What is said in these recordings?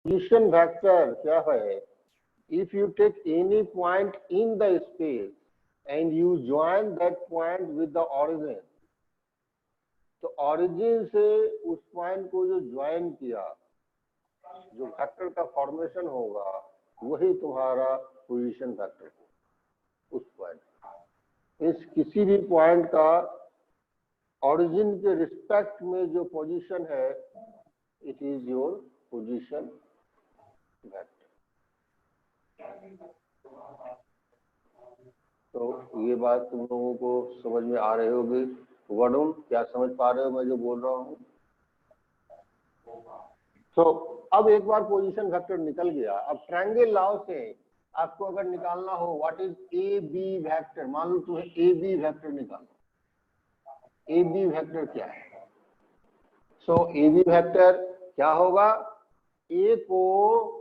Position vector क्या है? If you take any point in the space and you join that point with the origin, तो origin से उस point को जो ज्वाइन किया, जो वेक्टर का फॉर्मेशन होगा वही तुम्हारा पोजीशन वेक्टर होगा उस पॉइंट। इस किसी भी पॉइंट का ऑरिजिन के रिस्पेक्ट में जो पोजीशन है, it is your position vector. तो ये बात तुम लोगों को समझ में आ रही होगी। वरुण, क्या समझ पा रहे हो मैं जो बोल रहा हूँ? तो अब एक बार पोजीशन वेक्टर निकल गया, अब ट्रायंगल लॉ से आपको अगर निकालना हो what is a B vector, मान लो तुम्हें ए बी वेक्टर निकालना, ए बी वेक्टर क्या है? सो ए बी वेक्टर क्या होगा? ए को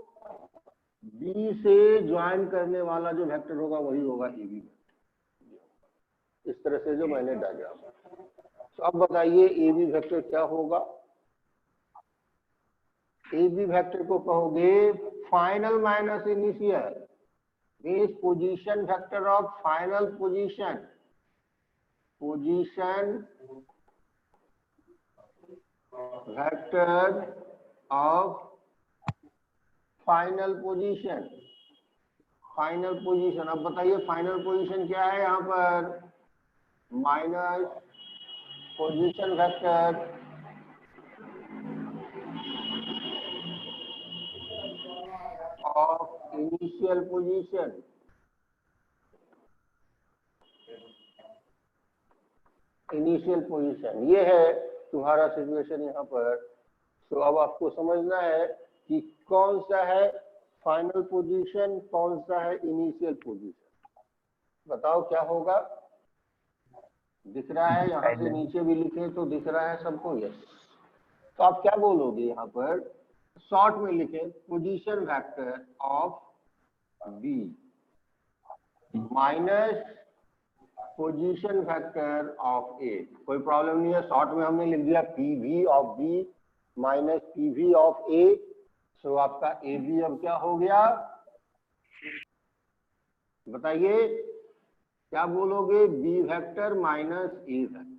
बी से ज्वाइन करने वाला जो वेक्टर होगा वही होगा ए बी वेक्टर। इस तरह से जो मैंने डायग्राम। तो अब बताइए ए बी वेक्टर क्या होगा? ए बी वेक्टर को कहोगे final minus initial, means position vector of final position, position vector of final position, final position. अब बताइए फाइनल पोजीशन क्या है यहाँ पर? Minus position vector of initial position, initial position. ये है तुम्हारा सिचुएशन यहाँ पर। तो अब आपको समझना है कि कौन सा है फाइनल पोजीशन, कौन सा है इनिशियल पोजीशन। बताओ क्या होगा? दिख रहा है? यहाँ से नीचे भी लिखे तो दिख रहा है सबको? यस। तो आप क्या बोलोगे यहाँ पर? शॉर्ट में लिखे position vector of B minus position vector of A. कोई प्रॉब्लम नहीं है, शॉर्ट में हमने लिख दिया P V of B minus P V of A. So आपका ए बी अब क्या हो गया? बताइए क्या बोलोगे? बी वेक्टर माइनस ए वेक्टर।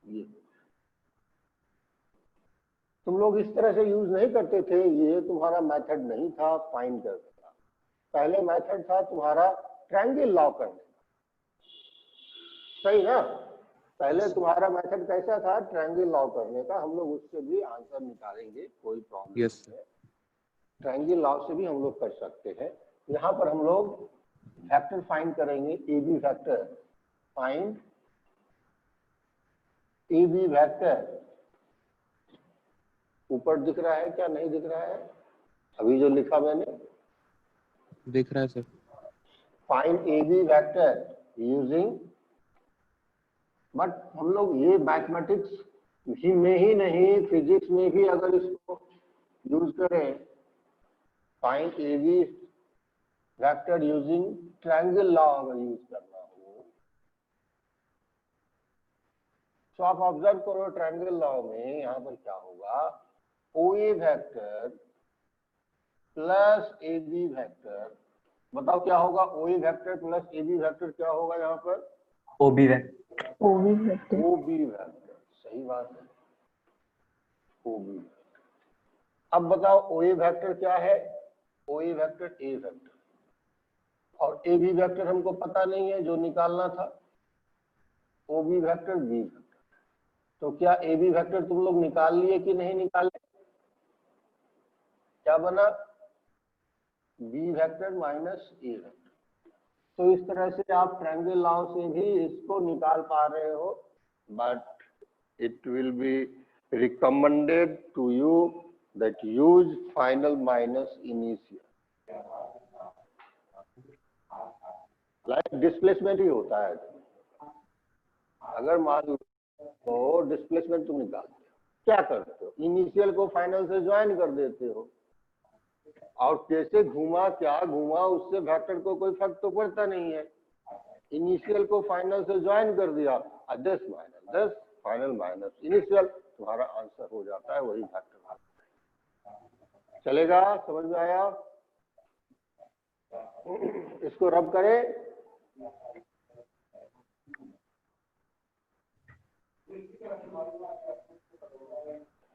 ये तुम लोग इस तरह से यूज नहीं करते थे, ये तुम्हारा मेथड नहीं था फाइंड करने का। पहले मेथड था तुम्हारा ट्रायंगल लॉ करने का, सही ना? पहले तुम्हारा मेथड कैसा था? ट्रायंगल लॉ करने का। हम लोग उससे भी आंसर निकालेंगे, कोई प्रॉब्लम नहीं है। ट्रायंगल लॉ से भी हम लोग कर सकते हैं। यहाँ पर हम लोग वेक्टर फाइंड करेंगे, a B vector. Find a B vector. ऊपर दिख रहा है क्या? नहीं दिख रहा है? अभी जो लिखा मैंने दिख रहा है sir. Find a B vector using, but हम लोग ये मैथमेटिक्स में ही नहीं, फिजिक्स में भी अगर इसको यूज करें, find a B vector using triangle law अगर यूज करना हो, तो आप ऑब्जर्व करो ट्रायंगल लॉ में यहाँ पर क्या होगा? O A vector plus A B vector. बताओ क्या होगा? O A vector plus A B vector क्या होगा यहाँ पर? O B vector. O B vector, सही बात है, ओ बी। अब बताओ ओ ए वेक्टर क्या है? ओ ए वेक्टर ए वेक्टर, और ए बी वेक्टर हमको पता नहीं है, जो निकालना था O B vector b vector. तो क्या ए बी वेक्टर तुम लोग निकाल लिए कि नहीं निकाले? क्या बना? बी वेक्टर माइनस ए वेक्टर। तो इस तरह से आप ट्रायंगल लॉ से भी इसको निकाल पा रहे हो, but it will be recommended to you that use final minus initial. Like displacement ही होता है। अगर मान लो तो डिस्प्लेसमेंट तुम निकालते हो, क्या करते हो? इनिशियल को फाइनल से ज्वाइन कर देते हो, और कैसे घुमा क्या घुमा उससे वेक्टर को कोई फर्क तो पड़ता नहीं है। इनिशियल को फाइनल से ज्वाइन कर दिया, 10 माइनस 10 फाइनल माइनस इनिशियल, तुम्हारा आंसर हो जाता है, वही वेक्टर। चलेगा? समझ में आया? इसको रब करें।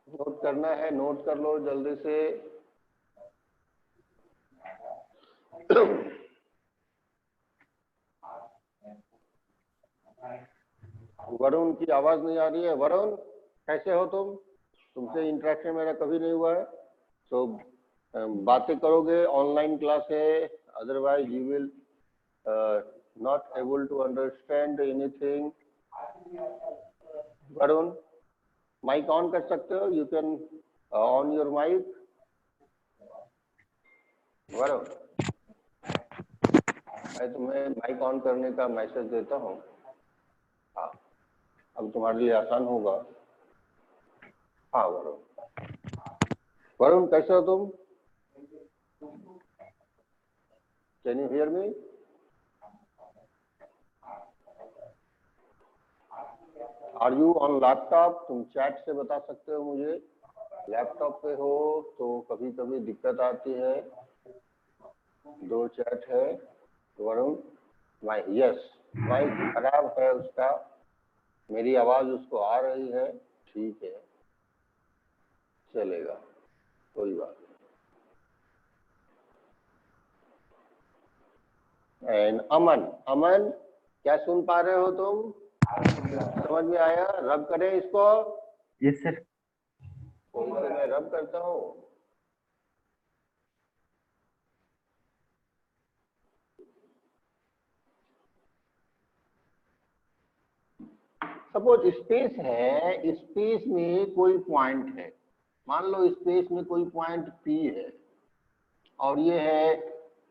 नोट करना है, नोट कर लो जल्दी से। वरुण की आवाज नहीं आ रही है। वरुण, कैसे हो तुम? तुमसे इंटरेक्शन मेरा कभी नहीं हुआ है। तो बातें करोगे, ऑनलाइन क्लास है, otherwise you will not able to understand anything. Varun, mic on कर सकते हो? You can on your mic. Varun, मैं तुम्हें माइक ऑन करने का मैसेज देता हूँ। हाँ, अब तुम्हारे लिए आसान होगा। हाँ वरुण, वरुण कैसे हो तुम? Can you hear me? Are you on laptop? तुम चैट से बता सकते हो मुझे। लैपटॉप पे हो तो कभी कभी दिक्कत आती है। दो चैट है। वरुण, यस, माइक खराब है उसका, मेरी आवाज उसको आ रही है। ठीक है, चलेगा, कोई बात नहीं। एंड अमन, अमन क्या सुन पा रहे हो तुम? समझ में आया? रब करें इसको। Yes sir. तो इसे मैं रब करता हूँ। सपोज स्पेस है, स्पेस में कोई पॉइंट है, मान लो स्पेस में कोई पॉइंट P है और ये है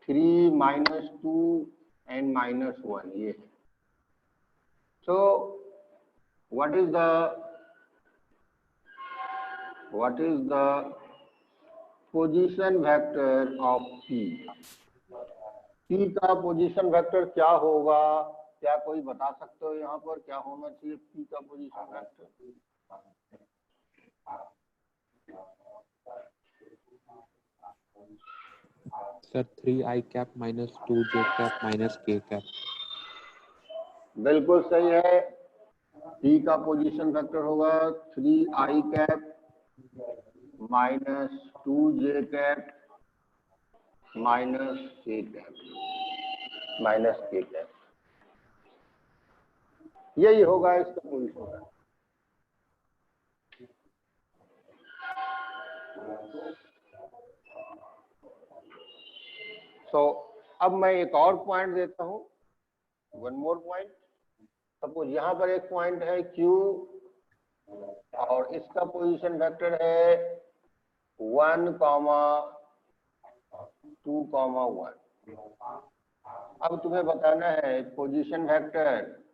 3 -2 एंड -1, ये है। So what is the position vector of P? P का पोजीशन वेक्टर क्या होगा? क्या कोई बता सकते हो यहाँ पर क्या होना चाहिए P का position vector? Sir 3i cap -2j cap -k cap. बिल्कुल सही है। P का पोजीशन वेक्टर होगा 3i cap -2j cap -k cap, यही होगा इसका पोजीशन वेक्टर। तो अब मैं एक और पॉइंट देता हूं, वन मोर पॉइंट। सपोज यहाँ पर एक पॉइंट है Q और इसका पोजीशन वेक्टर है 1, 2, 1। अब तुम्हें बताना है पोजीशन वेक्टर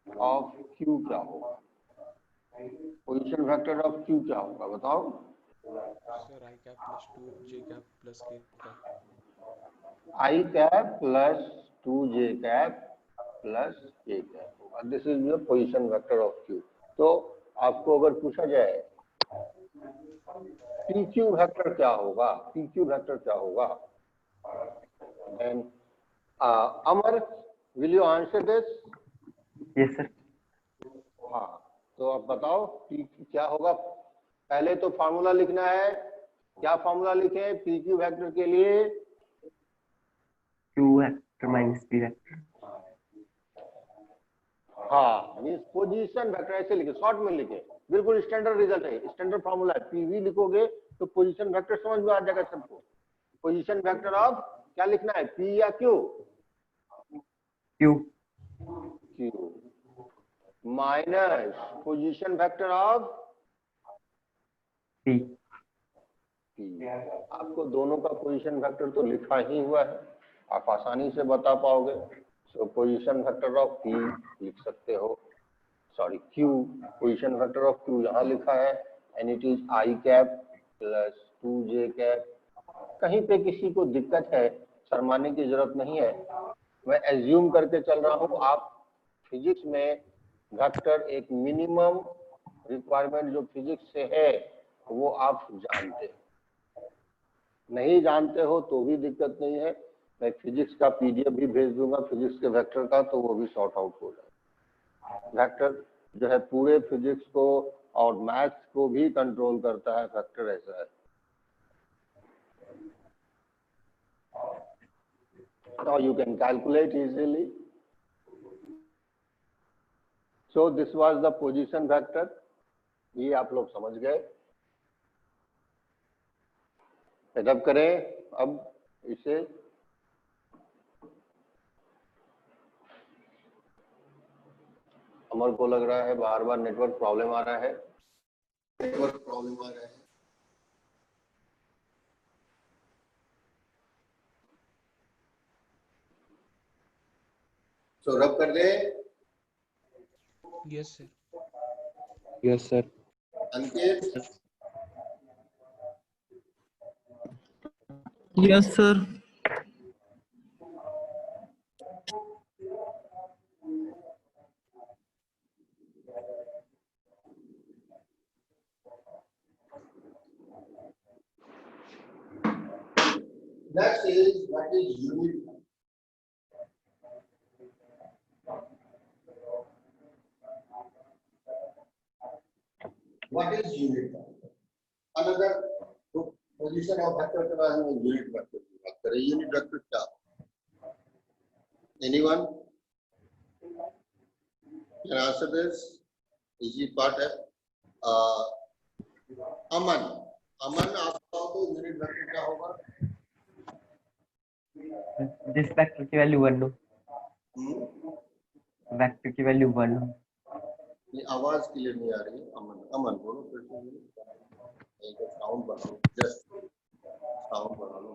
ऑफ Q क्या होगा। पोजीशन वेक्टर ऑफ Q क्या होगा बताओ? Sir i cap +2j cap +k cap. I cap +2j cap +k cap होगा। This is your position vector of Q। तो आपको अगर पूछा जाए PQ वेक्टर क्या होगा, PQ वेक्टर क्या होगा, then Amar will you answer this? Yes sir. हाँ, तो आप बताओ PQ क्या होगा। पहले तो फार्मूला लिखना है। क्या फार्मूला लिखें PQ वेक्टर के लिए? Q vector minus P vector. हाँ, मीन्स पोजीशन वेक्टर ऐसे लिखे, शॉर्ट में लिखे, बिल्कुल स्टैंडर्ड रिजल्ट है, स्टैंडर्ड फार्मूला है। PV लिखोगे तो पोजीशन वेक्टर समझ में आ जाएगा सबको। पोजीशन वेक्टर ऑफ क्या लिखना है, P या Q? Q। Q minus position vector of P। आपको दोनों का पोजीशन वेक्टर तो लिखा ही हुआ है, आप आसानी से बता पाओगे। सो पोजीशन वेक्टर ऑफ P लिख सकते हो, sorry Q, position vector of Q यहाँ लिखा है and it is I cap +2j cap. कहीं पे किसी को दिक्कत है शर्माने की जरूरत नहीं है, मैं एज्यूम करके चल रहा हूँ। आप फिजिक्स में वेक्टर एक मिनिमम रिक्वायरमेंट जो फिजिक्स से है वो आप जानते हैं। नहीं जानते हो तो भी दिक्कत नहीं है, मैं फिजिक्स का पीडीएफ भी भेज दूंगा फिजिक्स के वेक्टर का, तो वो भी सॉर्ट आउट हो जाए। वेक्टर जो है पूरे फिजिक्स को और मैथ्स को भी कंट्रोल करता है, वेक्टर ऐसा है। Now you can calculate easily. So this was the position vector. ये आप लोग समझ गए। सेटअप करें अब इसे। अमर को लग रहा है बार बार नेटवर्क प्रॉब्लम आ रहा है। तो रब कर दे। Yes sir. Yes sir. Ankit. Yes sir. Next is what is unit? What is unit? Another position of vector के बाद में unit vector की बात करें। Unit vector क्या? Anyone can answer this? Easy part है। अमन आप बताओ तो यूनिट वेक्टर क्या होगा? जिस वेक्टर की वैल्यू 1 हो, वेक्टर की वैल्यू 1 हो। ये आवाज क्लियर नहीं आ रही। अमन बोलो फिर से। एक साउंड बढ़ाओ, जस्ट साउंड बढ़ा लो।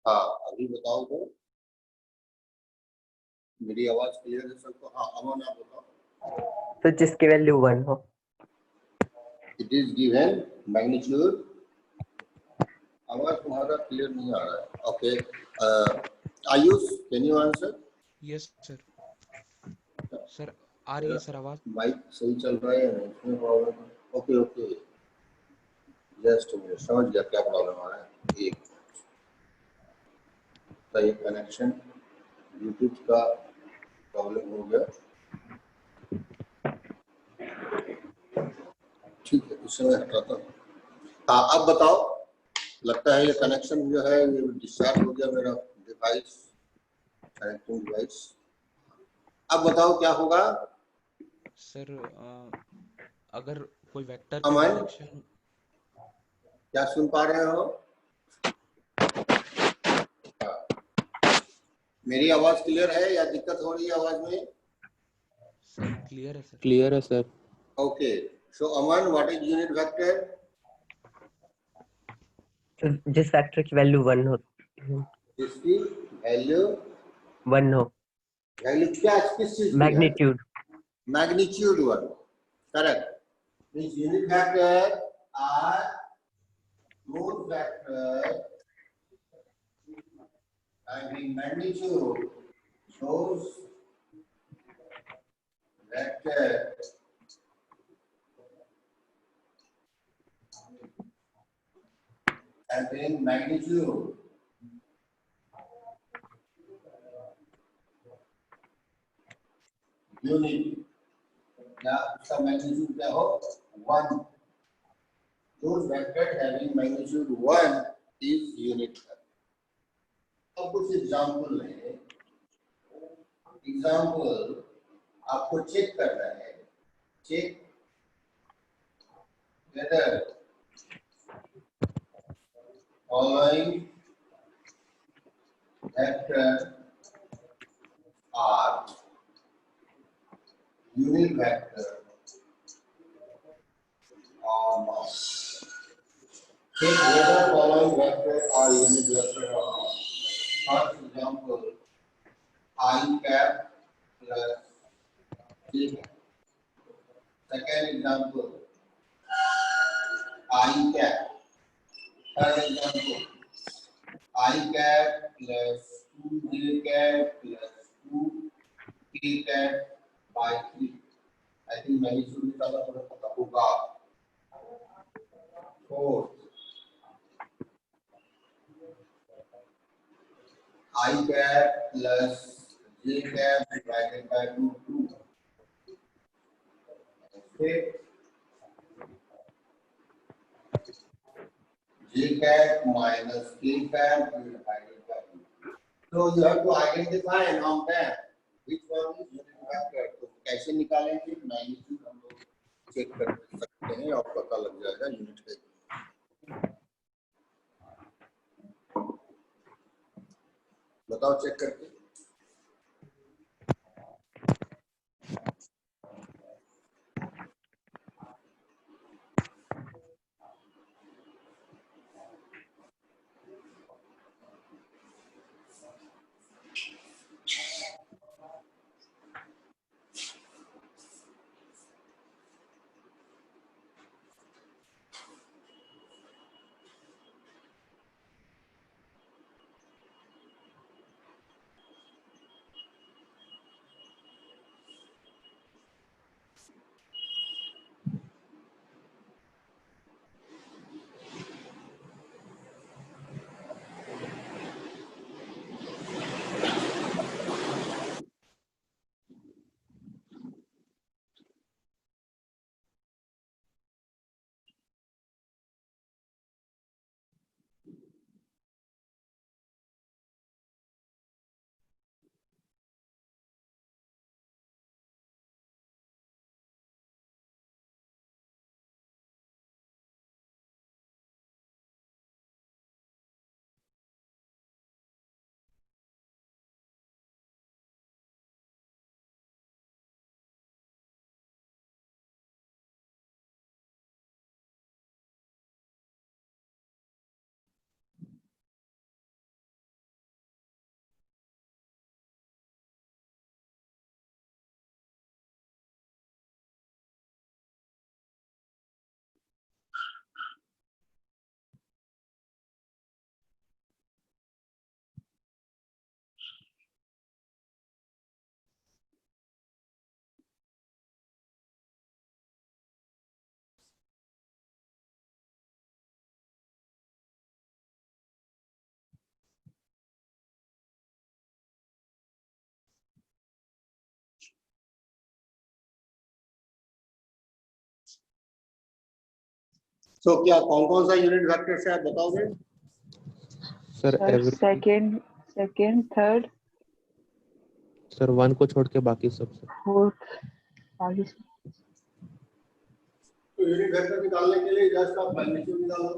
हाँ अभी बताओ तो, मेरी आवाज क्लियर है सबको? हाँ अमन आप बताओ। तो जिसकी वैल्यू 1 हो। It is given magnitude. आवाज तुम्हारा क्लियर नहीं आ रहा है। Okay Ayush can you answer? Yes sir. Sir आ रही है सर आवाज? माइक सही चल रहा है या नहीं, इसमें प्रॉब्लम है? ओके जस्ट मुझे समझ गया क्या प्रॉब्लम आ रहा है। एक सही कनेक्शन ब्लूटूथ का प्रॉब्लम हो गया। ठीक है इस समय हटाता हूँ। हाँ अब बताओ, लगता है ये कनेक्शन जो है ये डिस्चार्ज हो गया मेरा डिवाइस, कनेक्टिंग डिवाइस। अब बताओ क्या होगा? सर अगर कोई वेक्टर अमन? का डायरेक्शन। क्या सुन पा रहे हो? मेरी आवाज क्लियर है या दिक्कत हो रही है आवाज में? सर क्लियर है सर। क्लियर है sir. Okay so Aman what is unit vector? जिस वेक्टर की वैल्यू 1 हो। जिसकी वैल्यू 1 हो। वैल्यू क्या किस चीज की? Magnitude. Magnitude 1 correct. Means unit vector are those vectors having magnitude, those vectors having magnitude unit या उसका मैग्नीट्यूड क्या हो? 1। those vectors having magnitude 1 is unit vector। अब कुछ एग्जाम्पल लें। एग्जाम्पल आपको चेक करना है, check whether following vectors are unit vector or not. Check whether following vectors are unit vector or not. For example, I cap plus j cap. Second example, I cap. Third example, I cap plus 2j cap plus 2k cap by 3. I think magnitude का थोड़ा पता होगा. Fourth, I cap plus j cap divided by 2. Fifth, j cap minus k cap divided by 2. So you have to identify among them which one is unit vector. तो कैसे निकालेंगे? Magnitude हम लोग check कर सकते हैं और पता लग जाएगा यूनिट वेक्टर. बताओ चेक करके. तो क्या कौन-कौन सा यूनिट वेक्टर से आप बताओगे? सर सेकंड, थर्ड, सर 1 को छोड़ के बाकी सब सर. फोर्थ, आगे से। तो यूनिट वेक्टर निकालने के लिए जस्ट आप मैग्नीट्यूड निकालो.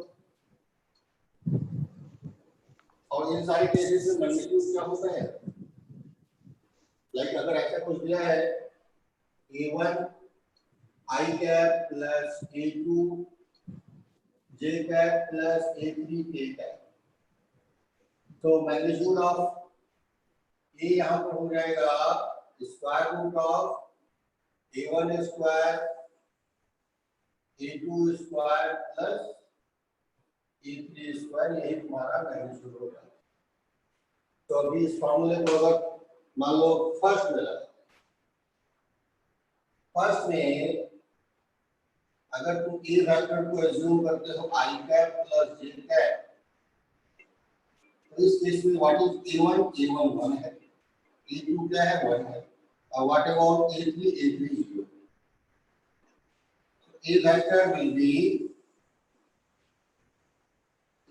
और इन सारी केसेस में मैग्नीट्यूड क्या होता है? लाइक अगर ऐसा कुछ दिया है a1 I cap plus a2 j cap plus a3 k cap. तो मैग्नीट्यूड ऑफ a यहाँ पर हो जाएगा square root of a1 square a2 square plus a3 square. यही तुम्हारा मैग्नीट्यूड होगा. तो अभी इस फॉर्मूले को अगर मान लो फर्स्ट में लगा, फर्स्ट में अगर तुम ए वेक्टर को एज्यूम करते हो आई कैप प्लस जे कैप, तो इस केस में व्हाट इज a1 1 है, a2 क्या है 1 है, और what about a3 0. A vector will be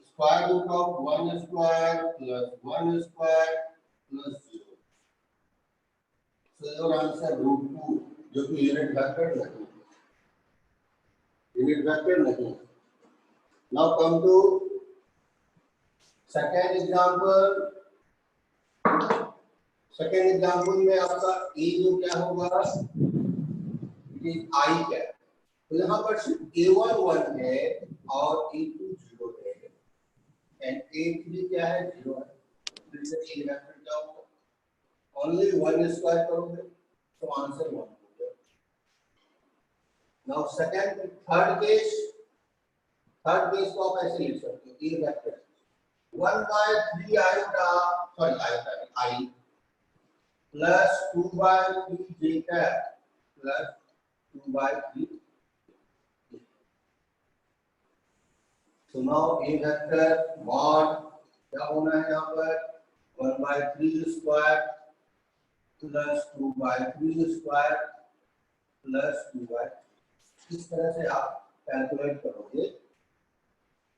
square root of 1 square plus 1 square plus 0. So your answer √2 जो कि यूनिट वेक्टर नहीं है. यूनिट वेक्टर नहीं. Now come to second example. Second example में आपका a जो क्या होगा, इट इज I कैप. तो यहाँ पर सिर्फ a1 1 है और a2 0 है एंड a3 क्या है 0 है. फिर से a वेक्टर क्या होगा ओनली 1 स्क्वायर करोगे तो आंसर 1 हो गया। नाउ सेकंड थर्ड केस को आप ऐसे लिख सकते हो, A vector 1/3 iota sorry iota I plus 2/3 j cap plus 2/3। So now A vector mod क्या होना है यहाँ पर 1/3 स्क्वायर प्लस 2/3 स्क्वायर प्लस 2/3। इस तरह से आप कैलकुलेट करोगे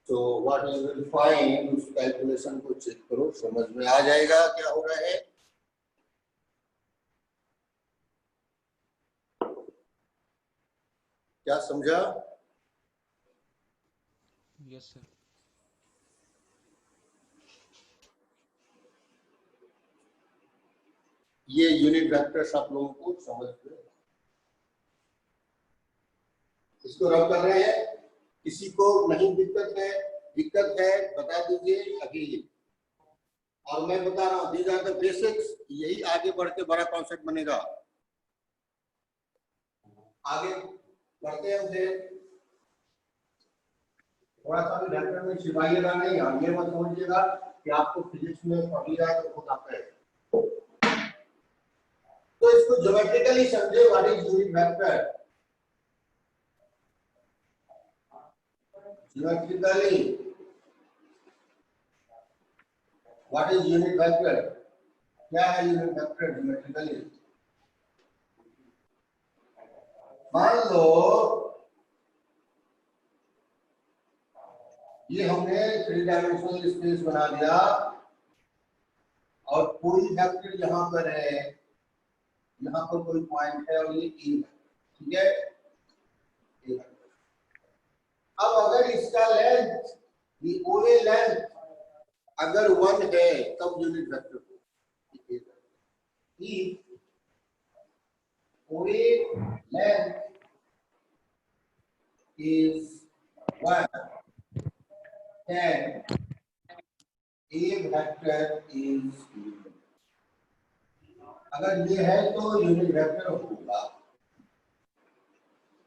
तो व्हाट यू विल फाइंड, उस कैलकुलेशन को चेक करो, समझ में आ जाएगा क्या हो रहा है। क्या समझा? Yes sir. ये यूनिट वेक्टर्स आप लोगों को समझ में, इसको रब कर रहे हैं। किसी को नहीं दिक्कत है बता दीजिए अभी। और मैं बता रहा हूँ दीज आर द बेसिक्स, यही आगे बढ़ के बड़ा कॉन्सेप्ट बनेगा। आगे बढ़ते हैं मुझे थोड़ा सा भी वेक्टर में छिपाइएगा नहीं, और ये मत समझिएगा कि आपको फिजिक्स में पढ़ लिया है तो खुद आता है। तो इसको ज्योमेट्रिकली समझे, what is unit vector. Geometrically what is unit vector, क्या है यूनिट वेक्टर ज्योमेट्रिकली। मान लो ये हमने 3 डायमेंशनल स्पेस बना दिया और कोई वेक्टर यहाँ पर है, यहाँ पर कोई पॉइंट है और ये E है, ठीक है। अब अगर इसका लेंथ, ये OA लेंथ अगर 1 है तब यूनिट वेक्टर को OA length is 1 then A vector is unit। अगर ये है तो यूनिट वेक्टर होगा।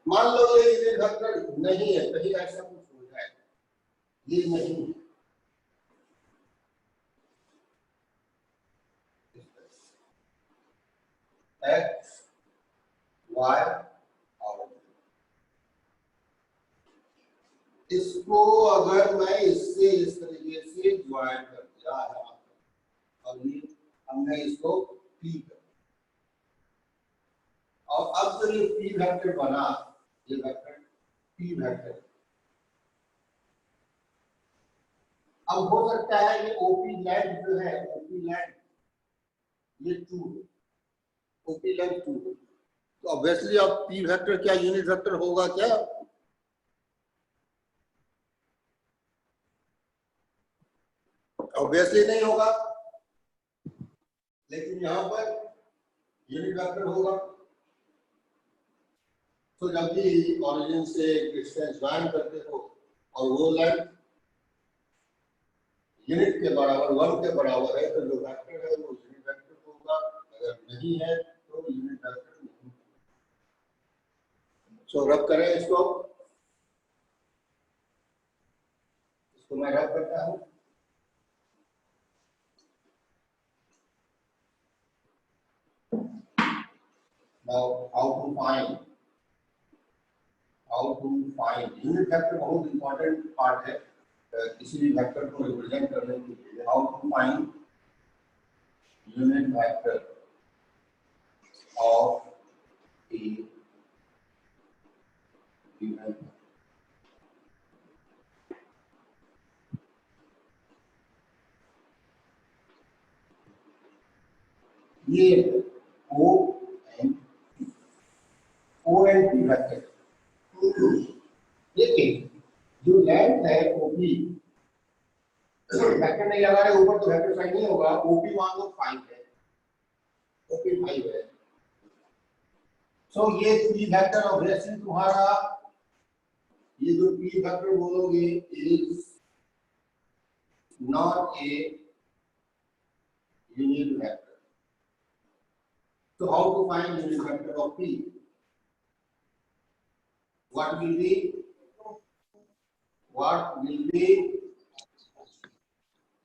मान लो ये यूनिट वेक्टर नहीं है, कहीं ऐसा कुछ हो जाए ये नहीं है, एक्स वाई और इसको अगर मैं इससे इस तरीके से ज्वाइन कर दिया है और ये हमने इसको पी कर, और अब जो ये पी वेक्टर बना, ये वेक्टर पी वेक्टर, अब हो सकता है ये ओपी लेंथ जो है, ओपी लेंथ ये 2 है, ओपी लेंथ 2 है, तो ऑब्वियसली अब पी वेक्टर क्या यूनिट वेक्टर होगा क्या? ऑब्वियसली नहीं होगा, लेकिन यहां पर यूनिट वेक्टर होगा। तो जब भी ऑरिजिन से डिस्टेंस ज्वाइन करते हो और वो लेंथ यूनिट के बराबर 1 के बराबर है तो जो वेक्टर है वो यूनिट वेक्टर होगा, अगर नहीं है तो यूनिट वेक्टर नहीं। सो रब करें इसको मैं रब करता हूं। Now how to find unit vector बहुत इंपॉर्टेंट पार्ट है किसी भी वेक्टर को रिप्रेजेंट करने के लिए। How to find unit vector of a given, ये O एंड P वेक्टर, लेकिन जो लेंथ है OP वेक्टर नहीं लगा रहे ऊपर तो वेक्टर साइन नहीं होगा। OP मान लो 5 है, OP 5 है, सो ये P वेक्टर ऑब्वियसली तुम्हारा ये जो P वेक्टर बोलोगे is not a unit vector, So how to find unit vector of P? What will be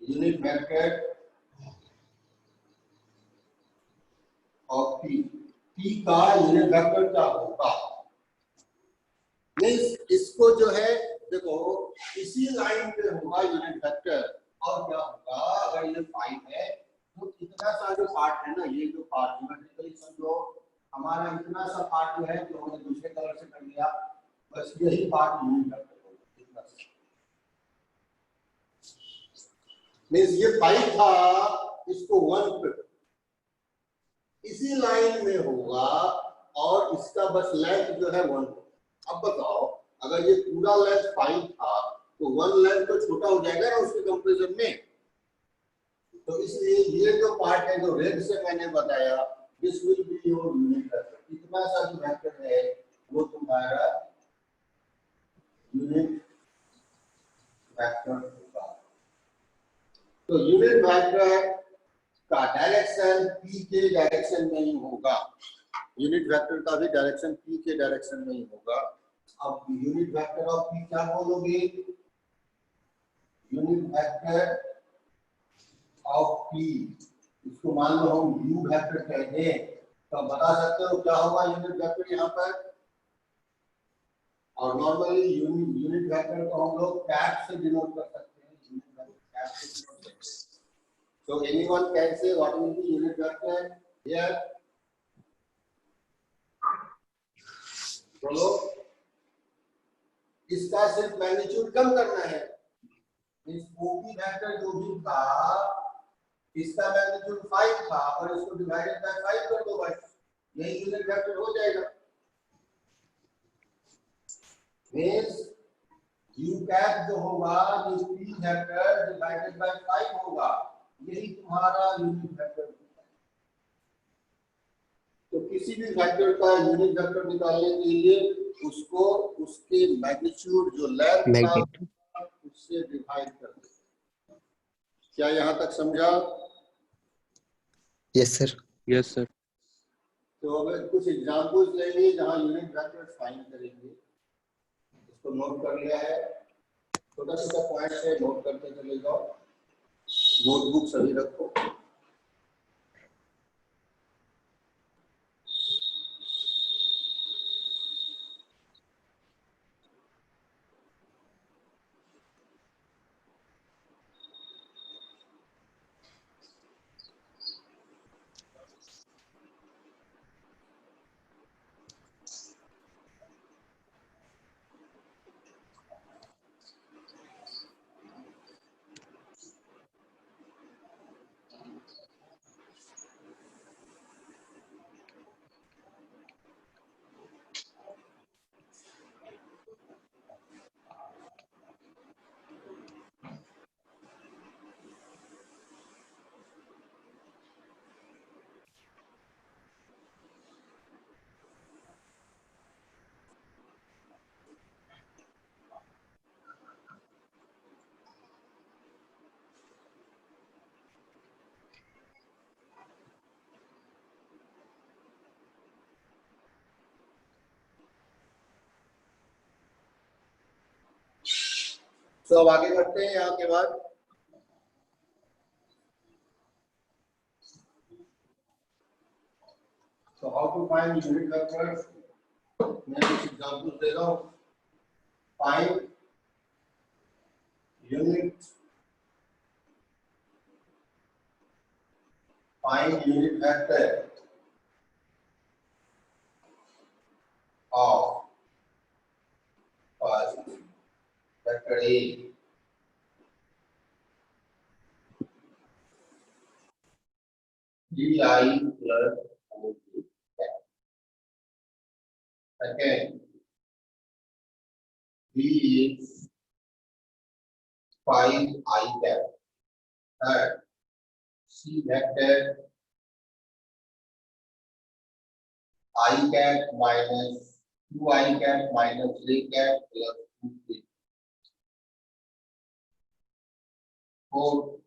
unit vector of P? P का यूनिट वेक्टर क्या होगा? मीन्स इसको जो है देखो इसी लाइन पे होगा यूनिट वेक्टर और क्या होगा अगर ये 5 है तो इतना सा जो पार्ट है ना ये जो पार्ट ज्योमेट्रिकली समझो हमारा इतना सा पार्ट जो है जो हमने दूसरे कलर से कर लिया बस यही पार्ट यूनिट वेक्टर होगा इतना सा मीन्स ये 5 था इसको 1 पे इसी लाइन में होगा और इसका बस लेंथ जो है 1। अब बताओ अगर ये पूरा लेंथ 5 था तो 1 लेंथ तो छोटा हो जाएगा ना उसके कंपैरिजन में। तो इसलिए ये जो पार्ट है जो रेड से मैंने बताया this will be your unit vector. इतना सा जो वेक्टर है वो तुम्हारा यूनिट वेक्टर होगा। तो यूनिट वेक्टर का डायरेक्शन p के डायरेक्शन में ही होगा। यूनिट वेक्टर का भी डायरेक्शन p के डायरेक्शन में ही होगा। अब यूनिट वेक्टर ऑफ p क्या बोलोगे? यूनिट वेक्टर ऑफ p इसको मान लो हम u वेक्टर कहते हैं तो बता सकते हो क्या होगा यूनिट वेक्टर यहाँ पर। और नॉर्मली यूनिट वेक्टर को हम लोग कैप से डिनोट कर सकते हैं। यूनिट वेक्टर कैप से डिनोट करते हैं। So anyone can say what will be unit vector here? बोलो इसका सिर्फ मैग्नीट्यूड कम करना है। इस OP वेक्टर जो भी था इसका मैग्नीट्यूड 5 था और इसको डिवाइडेड बाय 5 कर दो बस यही यूनिट वेक्टर हो जाएगा। मींस u कैप जो होगा ये p वेक्टर डिवाइडेड बाय 5 होगा यही तुम्हारा यूनिट वेक्टर है। तो किसी भी वेक्टर का यूनिट वेक्टर निकालने के लिए उसको उसके मैग्नीट्यूड जो लेंथ था उससे डिवाइड कर दो। क्या यहाँ तक समझा? Yes sir. Yes sir. तो अब कुछ एग्जांपल्स लेंगे जहाँ यूनिट वेक्टर फाइंड करेंगे। इसको नोट कर लिया है छोटा छोटा पॉइंट है नोट करते चले जाओ। नोटबुक सभी रखो। तो अब आगे बढ़ते हैं यहाँ के बाद। So how to find unit vectors? मैं कुछ एग्जांपल दे रहा हूँ। Find unit vector of first vector A di plus OJ. Second, B is 5 I cap. Third, C vector I cap minus 2I cap minus J cap plus 2K. Fourth,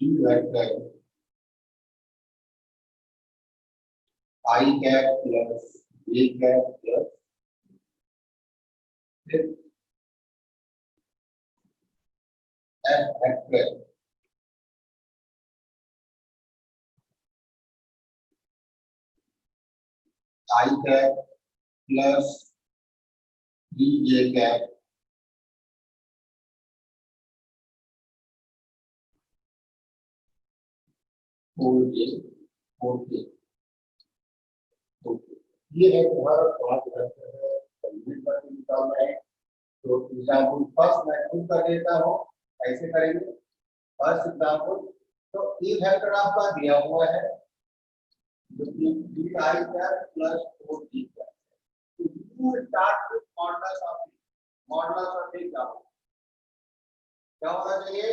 D vector I cap plus J cap plus F vector I cap plus B J cap four J four K. ये है तुम्हारा पांच vector है, unit vector निकालना है। तो example first मैं खुद कर देता हूँ, ऐसे करेंगे। फर्स्ट एग्जाम्पल, तो ई वेक्टर आपका दिया हुआ है जो कि D I cap plus four D cap. तो you start with modulus of E. Modulus of E क्या होना चाहिए?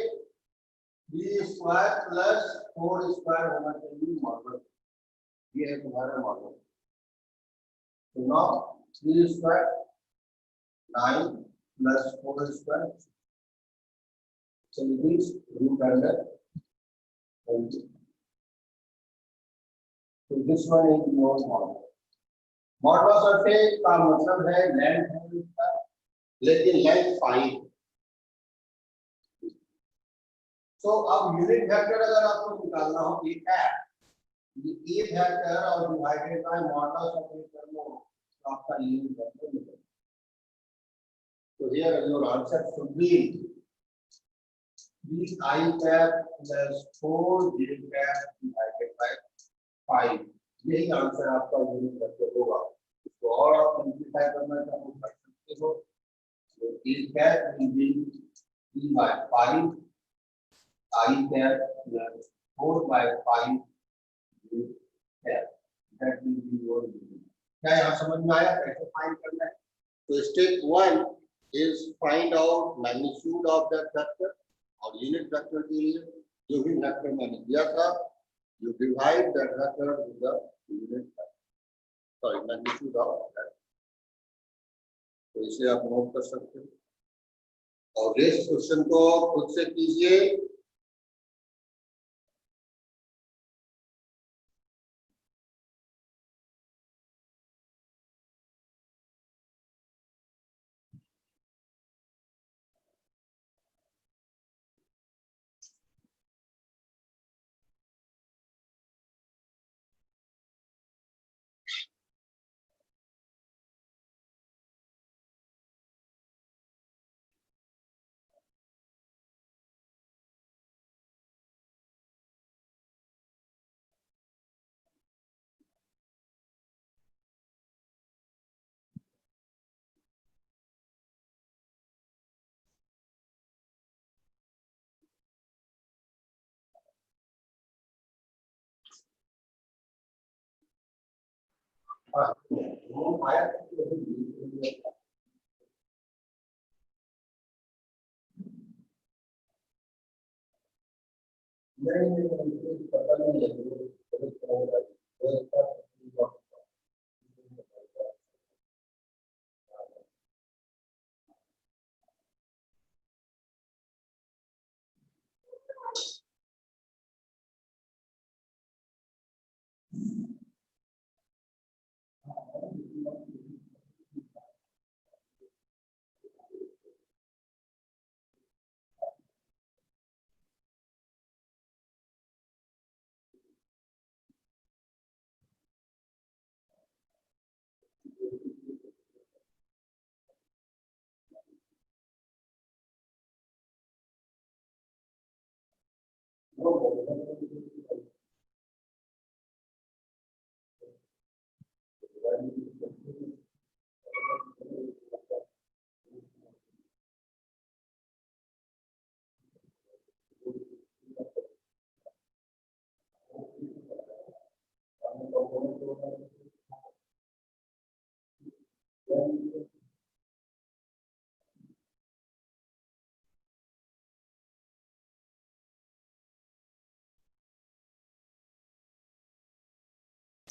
B square plus four square होना चाहिए मॉडुलस। ये है तुम्हारा मॉडुलस। तो now B square 9 plus 4 square. So this root under 20. So this one is your model. Modulus of A का मतलब है लेंथ है इसका, लेकिन लेंथ 5। तो अब यूनिट वेक्टर अगर आपको निकालना हो ए वेक्टर और डिवाइडेड बाय मॉडुलस ऑफ ए कर लो तो आपका यूनिट वेक्टर मिलेगा। So here your answer should be I cap plus 4 j cap divided by 5। यही आंसर आपका यूनिट वेक्टर होगा। इसको और आप सिंपलीफाई करना चाहो कर सकते हो। तो j cap will be d by 5 I cap plus 4 by 5 j cap। That will be your unit. क्या यहाँ समझ में आया कैसे फाइंड करना है? तो step 1 is find out magnitude of that vector। और यूनिट वेक्टर के लिए जो भी वेक्टर मैंने दिया था, you divide that vector with the unit vector, sorry magnitude of that। तो इसे आप नोट कर सकते हो और इस क्वेश्चन को खुद से कीजिए।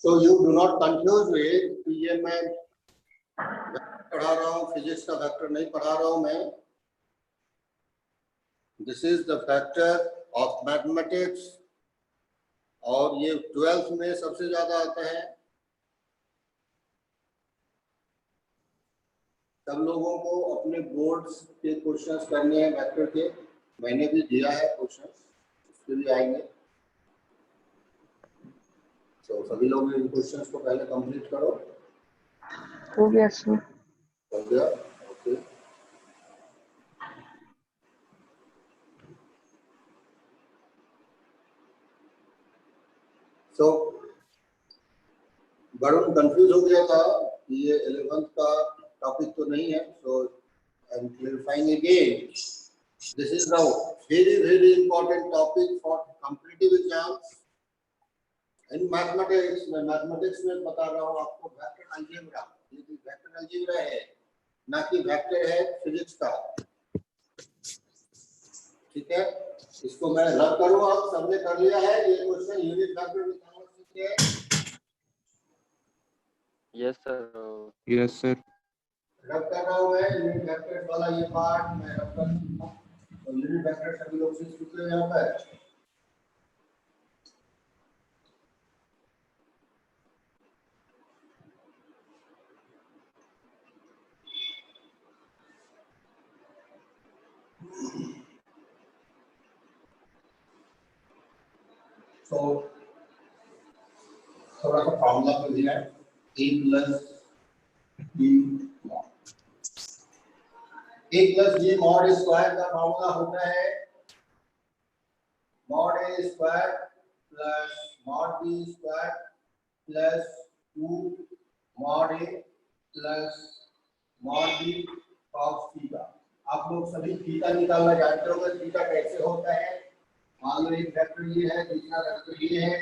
So you do not confuse with ये मैं पढ़ा रहा हूँ, फिजिक्स का वेक्टर नहीं पढ़ा रहा हूँ मैं। This is the factor of mathematics और ये 12th में सबसे ज्यादा आता है। सब लोगों को अपने बोर्ड्स के क्वेश्चंस करने हैं वेक्टर के, मैंने भी दिया है क्वेश्चंस, उसके भी आएंगे। तो सभी लोग इन क्वेश्चंस को पहले कंप्लीट करो। हो गया सर। हो गया, ओके। सो वरुण कंफ्यूज हो गया था कि ये 11th का टॉपिक तो नहीं है, so I am clarifying again, this is the very important topic for competitive exams in mathematics में बता रहा हूँ आपको, वेक्टर अलजेब्रा। ये भी वेक्टर अलजेब्रा है, ना कि वेक्टर है फिजिक्स का, ठीक है। इसको मैं रब करूँ, आप सबने कर लिया है ये क्वेश्चन, यूनिट वेक्टर निकालना सीखे हैं? Yes sir. Yes sir. रब कर रहा हूँ मैं यूनिट वेक्टर वाला ये पार्ट मैं रब कर सकता हूँ। तो यूनिट वेक्टर सभी लोग सीख चुके हैं यहाँ पर। तो थोड़ा सा फॉर्मूला कर दिया है, a plus b mod square का फॉर्मूला होता है mod a square plus mod b square plus 2 mod a plus mod b cos theta. आप लोग सभी थीटा निकालना जानते होंगे, थीटा कैसे होता है। मान लो एक वेक्टर ये है, दूसरा वेक्टर ये है,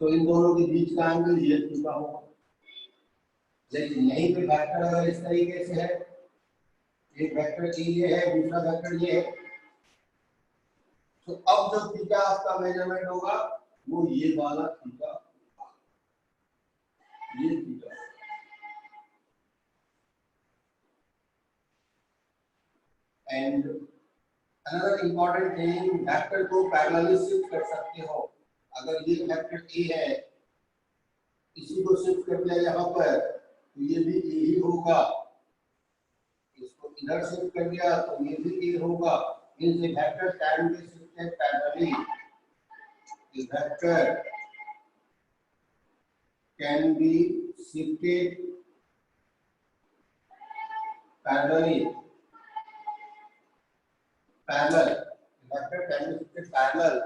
तो इन दोनों के बीच का एंगल ये थीटा होगा। लेकिन यहीं पे वेक्टर अगर इस तरीके से है, एक वेक्टर ये है, दूसरा वेक्टर ये है, तो अब जो थीटा आपका मेजरमेंट होगा वो ये वाला थीटा, ये theta. And another important thing, vector को पैरेलली शिफ्ट कर सकते हो। अगर ये वेक्टर ए है, इसी को शिफ्ट कर दिया यहाँ पर, तो ये भी ए ही होगा। इसको इधर शिफ्ट कर दिया तो ये भी ए होगा। Means A vector can be shifted parallelly, A vector can be shifted parallelly, parallel, vector can be shifted parallel.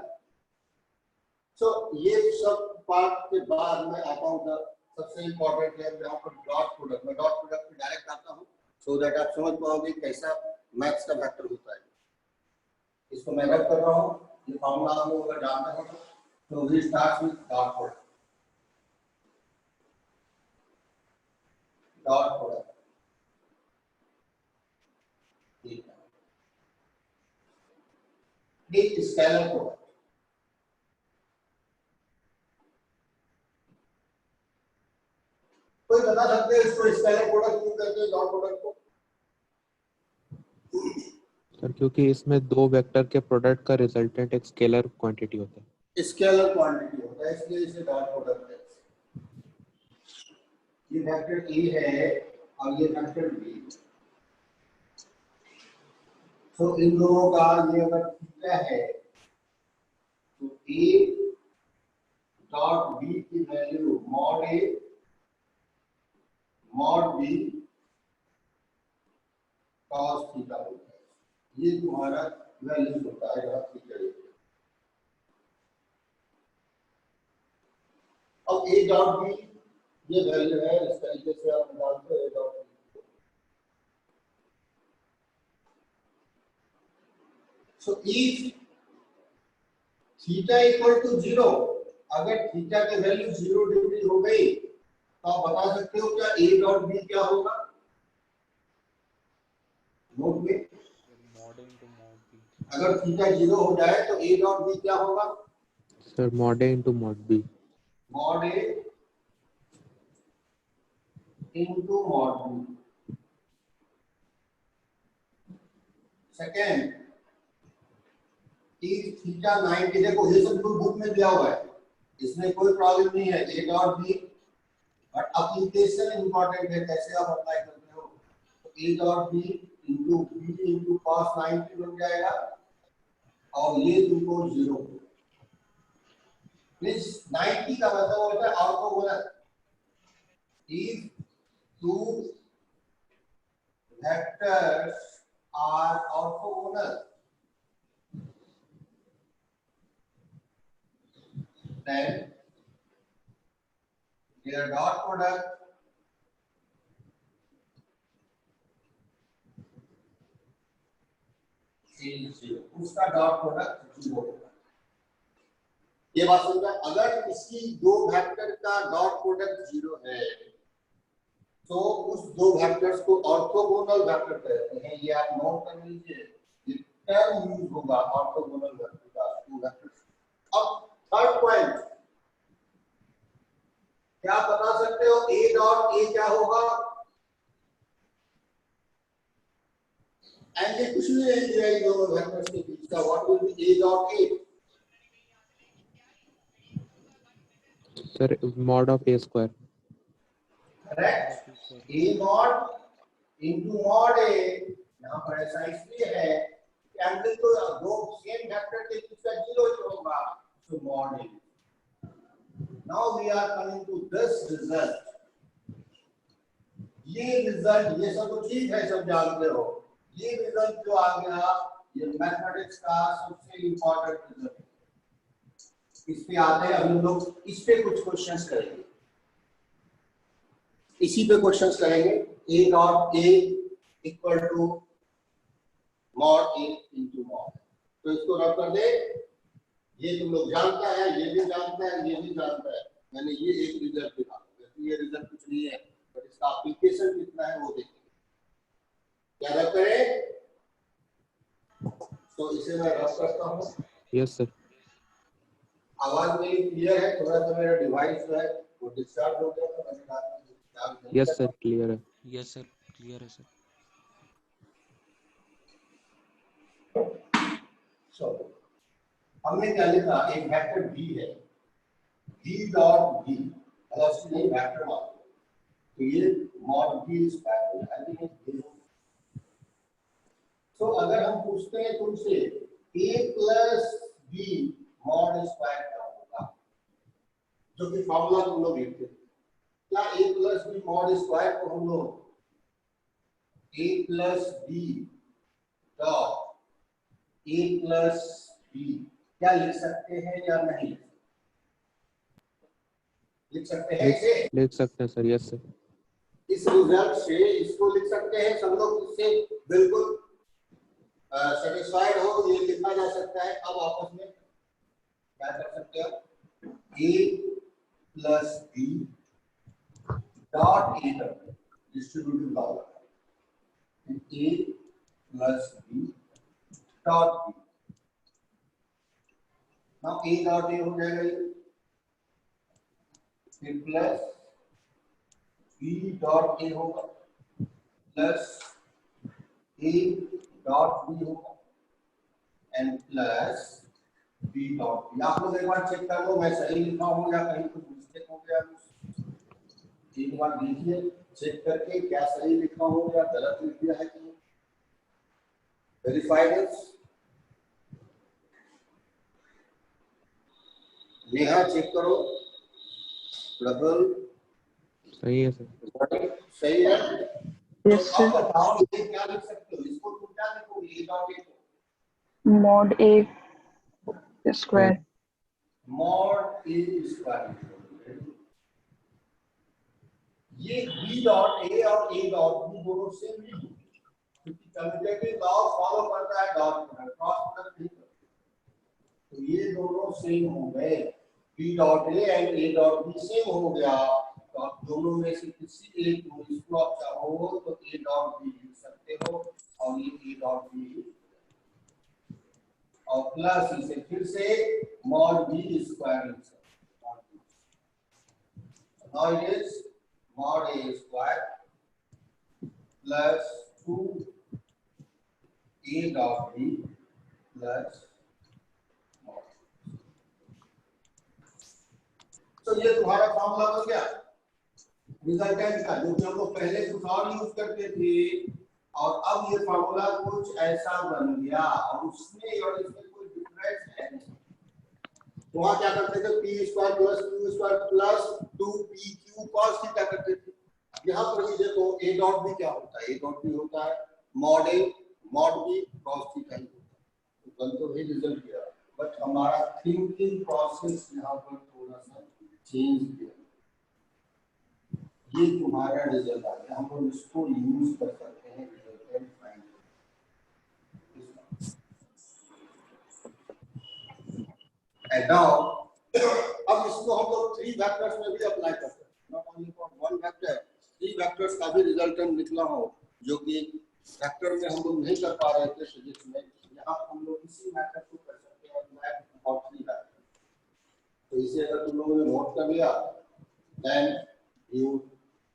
So ये सब पार्ट के बाद मैं आता हूँ सबसे इंपॉर्टेंट है जहाँ पर डॉट प्रोडक्ट। मैं डॉट प्रोडक्ट पे डायरेक्ट आता हूँ सो दैट आप समझ पाओगे कैसा मैथ्स का वेक्टर होता है। इसको मैं रब कर रहा हूँ, ये फॉर्मूला आप लोग अगर जानते हो तो we start with dot product. Dot product एक स्केलर प्रोडक्ट। कोई बता सकते हैं इसको स्केलर प्रोडक्ट क्यों कहते हैं डॉट प्रोडक्ट को? सर क्योंकि इसमें दो वेक्टर के प्रोडक्ट का रिजल्टेंट एक स्केलर क्वांटिटी होता है। स्केलर क्वांटिटी होता है, इसलिए इसे डॉट प्रोडक्ट है। ये वेक्टर ए है और ये वेक्टर बी, तो इन दोनों का ये अगर थीटा है तो ए डॉट बी की value mod A mod B cos theta होता है। ये तुम्हारा वैल्यू होता है जहाँ थीटा है। अब ए डॉट बी ये वैल्यू है, इस तरीके से आप निकालते हो a dot b. So if theta equal to 0, अगर थीटा की वैल्यू 0 डिग्री हो गई तो आप बता सकते हो क्या ए डॉट बी क्या होगा? नोट में अगर थीटा 0 हो जाए तो ए डॉट बी क्या होगा? Sir mod A into mod B. Mod A into mod B. Second, theta 90, देखो ये सब बुक में दिया हुआ है, इसमें कोई प्रॉब्लम नहीं है। A dot b but application important है, कैसे आप अप्लाई करते हो। तो a dot b into b into cos 90 बन जाएगा और ये तुमको 0 मींस 90 का मतलब होता है orthogonal. If two vectors are orthogonal then their dot product is 0, उसका डॉट प्रोडक्ट 0 होगा। ये बात समझ में? अगर इसकी दो वेक्टर का डॉट प्रोडक्ट 0 है तो उस दो वेक्टर्स को ऑर्थोगोनल वेक्टर कहते हैं। ये आप नोट कर लीजिए, ये टर्म यूज होगा ऑर्थोगोनल वेक्टर का, दो वेक्टर्स। अब थर्ड पॉइंट क्या बता सकते हो, ए डॉट ए क्या होगा? एंड ये कुछ भी नहीं दिया इन दोनों वेक्टर्स के बीच का, what will be A dot A? Sir mod of A square. Correct, A mod into mod A. यहां पर ऐसा इसलिए है कि एंगल तो दो सेम वेक्टर के बीच का 0 ही होगा, तो mod a. Now we are coming to this result. ये रिजल्ट, ये सब तो ठीक है, सब जानते हो। ये रिजल्ट जो आ गया, ये मैथमेटिक्स का सबसे इंपॉर्टेंट रिजल्ट है। इस पे आते हैं हम लोग, इस पे कुछ क्वेश्चंस करेंगे, इसी पे क्वेश्चंस करेंगे। A dot a equal to mod a into mod. तो इसको रब कर दे। ये तुम लोग जानता है, ये भी जानता है, ये भी जानता है। मैंने ये एक रिजल्ट दिखा, ये रिजल्ट कुछ नहीं है, बट इसका एप्लीकेशन कितना है वो देखेंगे। क्या रब करें? तो इसे मैं रब करता हूँ। Yes sir. आवाज मेरी क्लियर है? थोड़ा सा मेरा डिवाइस जो है वो डिस्टर्ब हो गया था, मैंने कहा यस सर क्लियर है। यस सर क्लियर है सर। हमने क्या लिखा, एक वेक्टर v है, v डॉट v, अगर उसकी नहीं वेक्टर मान तो ये मॉड v स्क्वायर है। आई थिंक ये तो अगर हम पूछते हैं तुमसे a plus b mod square क्या होगा, जो कि फॉर्मूला तुम लोग लिखते हैं, क्या a plus b mod square को हम लोग a plus b dot a plus b क्या लिख सकते हैं या नहीं लिख सकते हैं? इसे लिख सकते हैं सर। Yes sir. इस रिजल्ट से इसको लिख सकते हैं सब लोग, इससे बिल्कुल सेटिस्फाइड हो, ये लिखा जा सकता है। अब आपस में क्या कर सकते हो, a plus b dot a करते हैं, distributive law a plus b dot b। Now a dot a हो जाएगा ये, फिर प्लस b डॉट a होगा, प्लस a डॉट b होगा, and plus b dot b। आप लोग एक बार चेक कर लो मैं सही लिखा हूं या कहीं कुछ मिस्टेक हो गया। एक बार देखिए चेक करके क्या सही लिखा हो या गलत लिख दिया है कि वेरीफाई दिस। नेहा चेक करो, डबल सही है सर। सही है। यस तो अब सर। बताओ ये क्या लिख सकते हो, इसको तुम क्या लिखोगे, a डॉट a को mod A square. Mod a square. ये b डॉट a और a डॉट b दोनों सेम नहीं होंगे, क्योंकि कम्यूटेटिव लॉ फॉलो करता है डॉट प्रोडक्ट, क्रॉस प्रोडक्ट नहीं करता। तो ये दोनों सेम हो गए, b dot a and a dot b same हो गया। तो आप दोनों में से किसी एक को, इसको आप चाहो तो a डॉट b लिख सकते हो और ये a डॉट b और प्लस इसे फिर से मॉड b स्क्वायर लिख सकते हो। Now it is mod a square plus 2 a dot b plus mod. तो ये तुम्हारा फॉर्मूला बन गया। रिजल्टेंट का, जो कि हम लोग पहले कुछ और यूज करते थे और अब ये फॉर्मूला कुछ ऐसा बन गया और उसमें और इसमें कोई डिफरेंस है नहीं। तो वहां क्या करते थे, p square plus q square plus 2pq cos theta करते थे। यहाँ पर भी देखो a डॉट भी क्या होता है, a डॉट भी होता है mod a mod b cos theta ही होता है। तो कल तो भी रिजल्ट किया, बट हमारा थिंकिंग प्रोसेस यहाँ पर थोड़ा सा चेंज किया। ये तुम्हारा रिजल्ट आ गया, हम लोग इसको यूज कर सकते हैं रिजल्टेंट फाइंड। एंड नाउ अब इसको हम लोग 3 वेक्टर्स में भी अप्लाई कर सकते हैं, not only for 1 vector. 3 vectors का भी रिजल्टेंट निकला हो, जो कि वेक्टर में हम लोग नहीं कर पा रहे थे फिजिक्स में, यहाँ हम लोग इसी मेथड को कर सकते हैं अप्लाई फॉर 3 वेक्टर। तो इसे अगर तुम लोगों ने नोट कर लिया, then you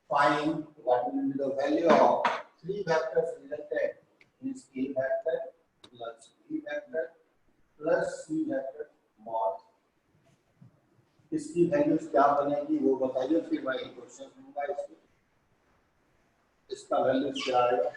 find what will be the value of 3 vectors resultant, means a vector plus b vector plus c vector mod। इसकी वैल्यूज क्या बनेगी वो बताइए, फिर मैं क्वेश्चन दूंगा इसमें, इसका वैल्यूज क्या आएगा।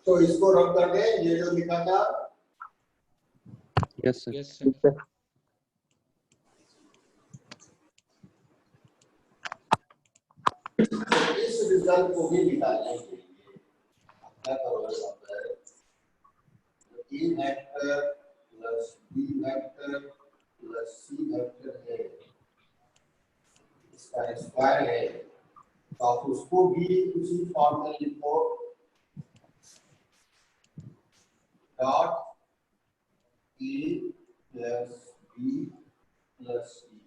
तो इसको रब कर दे, ये जो लिखा था यस सर। Yes, sir. इस रिजल्ट को भी निकालने के लिए क्या करोगे, A vector plus B vector plus C vector है, इसका स्क्वायर है, तो आप उसको भी उसी फॉर्म में लिखो, डॉट ए प्लस बी प्लस सी।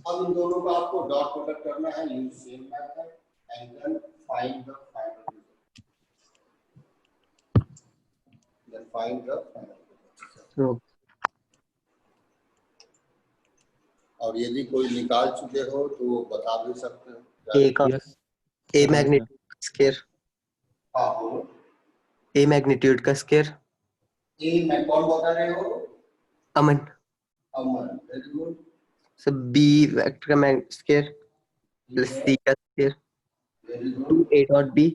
अब इन दोनों को आपको डॉट प्रोडक्ट करना है, use same method and then find the final result, then find the final result. और यदि कोई निकाल चुके हो तो वो बता भी सकते हो। ए का यस ए मैग्नीट्यूड स्क्वायर, हाँ बोलो, ए मैग्नीट्यूड का स्क्वायर। ए में कौन बता रहे हो, Aman. Aman, very good. So b vector का स्क्वायर प्लस सी का square, very good. A dot b,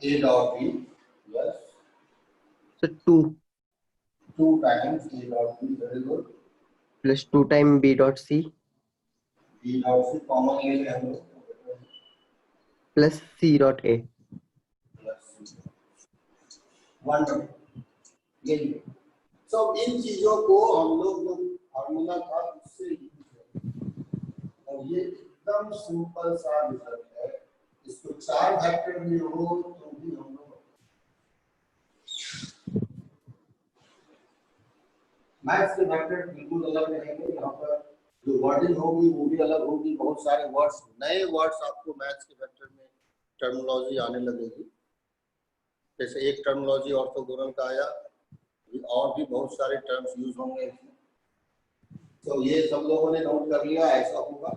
A dot b, yes, so 2 2 times a dot b, very good. Plus 2 time b dot c b dot c common ले लें हम लोग, plus c dot ए। Plus 1 ये। सो इन चीजों को हम लोग जो फार्मूला था उससे यूज करें, और ये एकदम सिंपल सा रिजल्ट है। इसको 4 वेक्टर भी हो तो भी हम लोग मैथ्स के वेक्टर बिल्कुल अलग रहेंगे, यहाँ पर जो वर्डिंग होगी वो भी अलग होगी, बहुत सारे वर्ड्स, नए वर्ड्स आपको मैथ्स के वेक्टर में टर्मिनोलॉजी आने लगेगी। जैसे एक टर्मिनोलॉजी ऑर्थोगोनल का आया, और भी बहुत सारे टर्म्स यूज होंगे इसमें। तो ये सब लोगों ने नोट कर लिया, ऐसा होगा।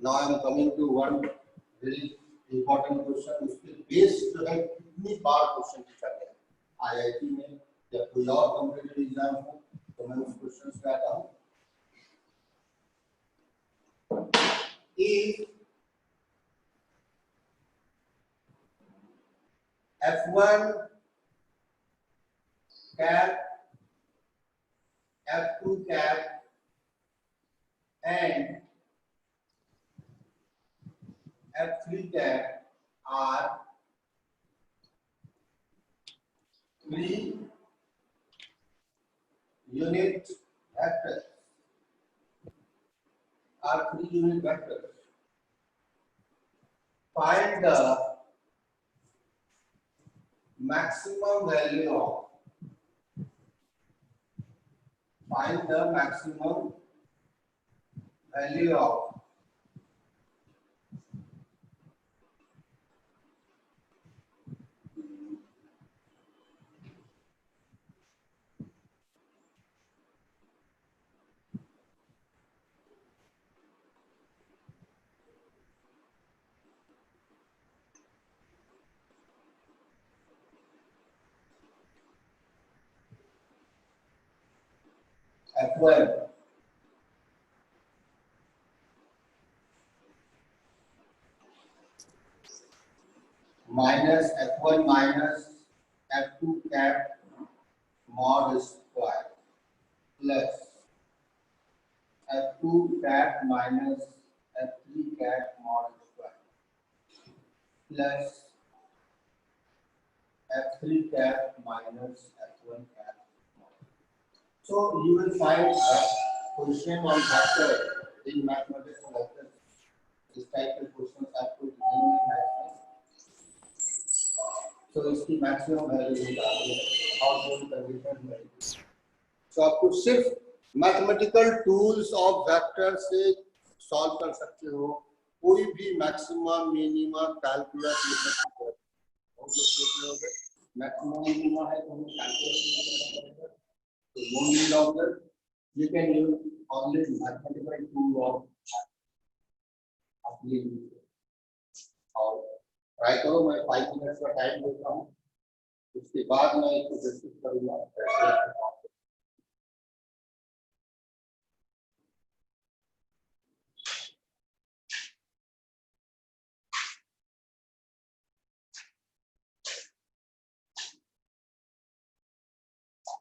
Now I am coming to one very important question, उसके बेस जो है कितनी बार क्वेश्चन पूछा गया आईआईटी में या कोई और कॉम्पिटिटिव एग्जाम हो, तो मैं उस क्वेश्चन पे आता हूँ। If F1 cap, F2 cap and F3 cap are 3 unit vectors are 3 unit vectors. Find the maximum value of F1 minus F1 minus F2 cap mod square plus F2 cap minus F3 cap mod square plus F3 cap minus F1 cap mod. So you will find a question on vector in mathematics vector. This type of questions आपको नहीं है. So इसकी maximum value निकालिए. How to condition value. So आपको सिर्फ mathematical tools of vector से solve कर सकते हो. कोई भी मैक्सिमम मिनिमा कैलकुलेट कर सकते हो. बहुत लोग सोच रहे होंगे मैक्सिमम मिनिमा है तो हम कैलकुलेट करेंगे. So no need of that. You can use only mathematical tool of application. और ट्राई करो. मैं 5 मिनट का टाइम देता हूँ. उसके बाद मैं इसको डिस्कस करूँगा.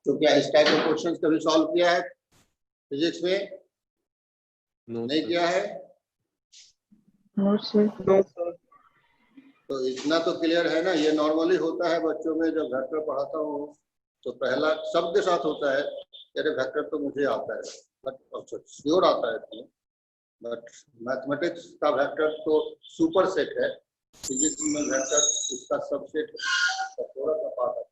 तो क्या इस टाइप ऑफ क्वेश्चंस कभी सॉल्व किया है फिजिक्स में? नो नहीं किया है. No, sir. तो इतना तो क्लियर है ना. ये नॉर्मली होता है बच्चों में जब वेक्टर पढ़ाता हूँ तो पहला सबके साथ होता है अरे वेक्टर तो मुझे आता है बट श्योर आता है. बट मैथमेटिक्स का वेक्टर तो सुपर सेट है. फिजिक्स में वेक्टर उसका सबसेट है. थोड़ा सा पार्ट है.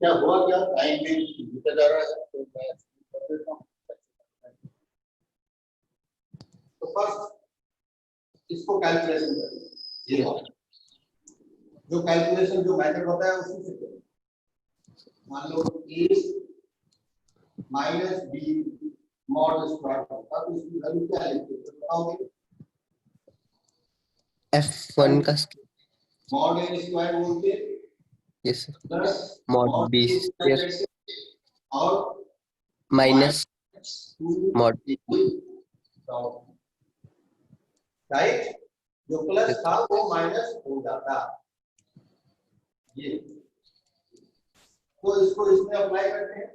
क्या हुआ क्या टाइम में बीता जा रहा है तो मैं कर देता हूँ. तो फर्स्ट इसको कैलकुलेशन करें। ये वाला जो कैलकुलेशन जो मेथड होता है उसी से करें। मान लो a minus b mod square होता तो इसकी वैल्यू क्या है बताओगे? f1 का मॉड a स्क्वायर बोलते yes sir plus mod b square और माइनस 2 मॉड राइट। जो प्लस था वो माइनस हो जाता ये। तो इसको इसमें अप्लाई करते हैं।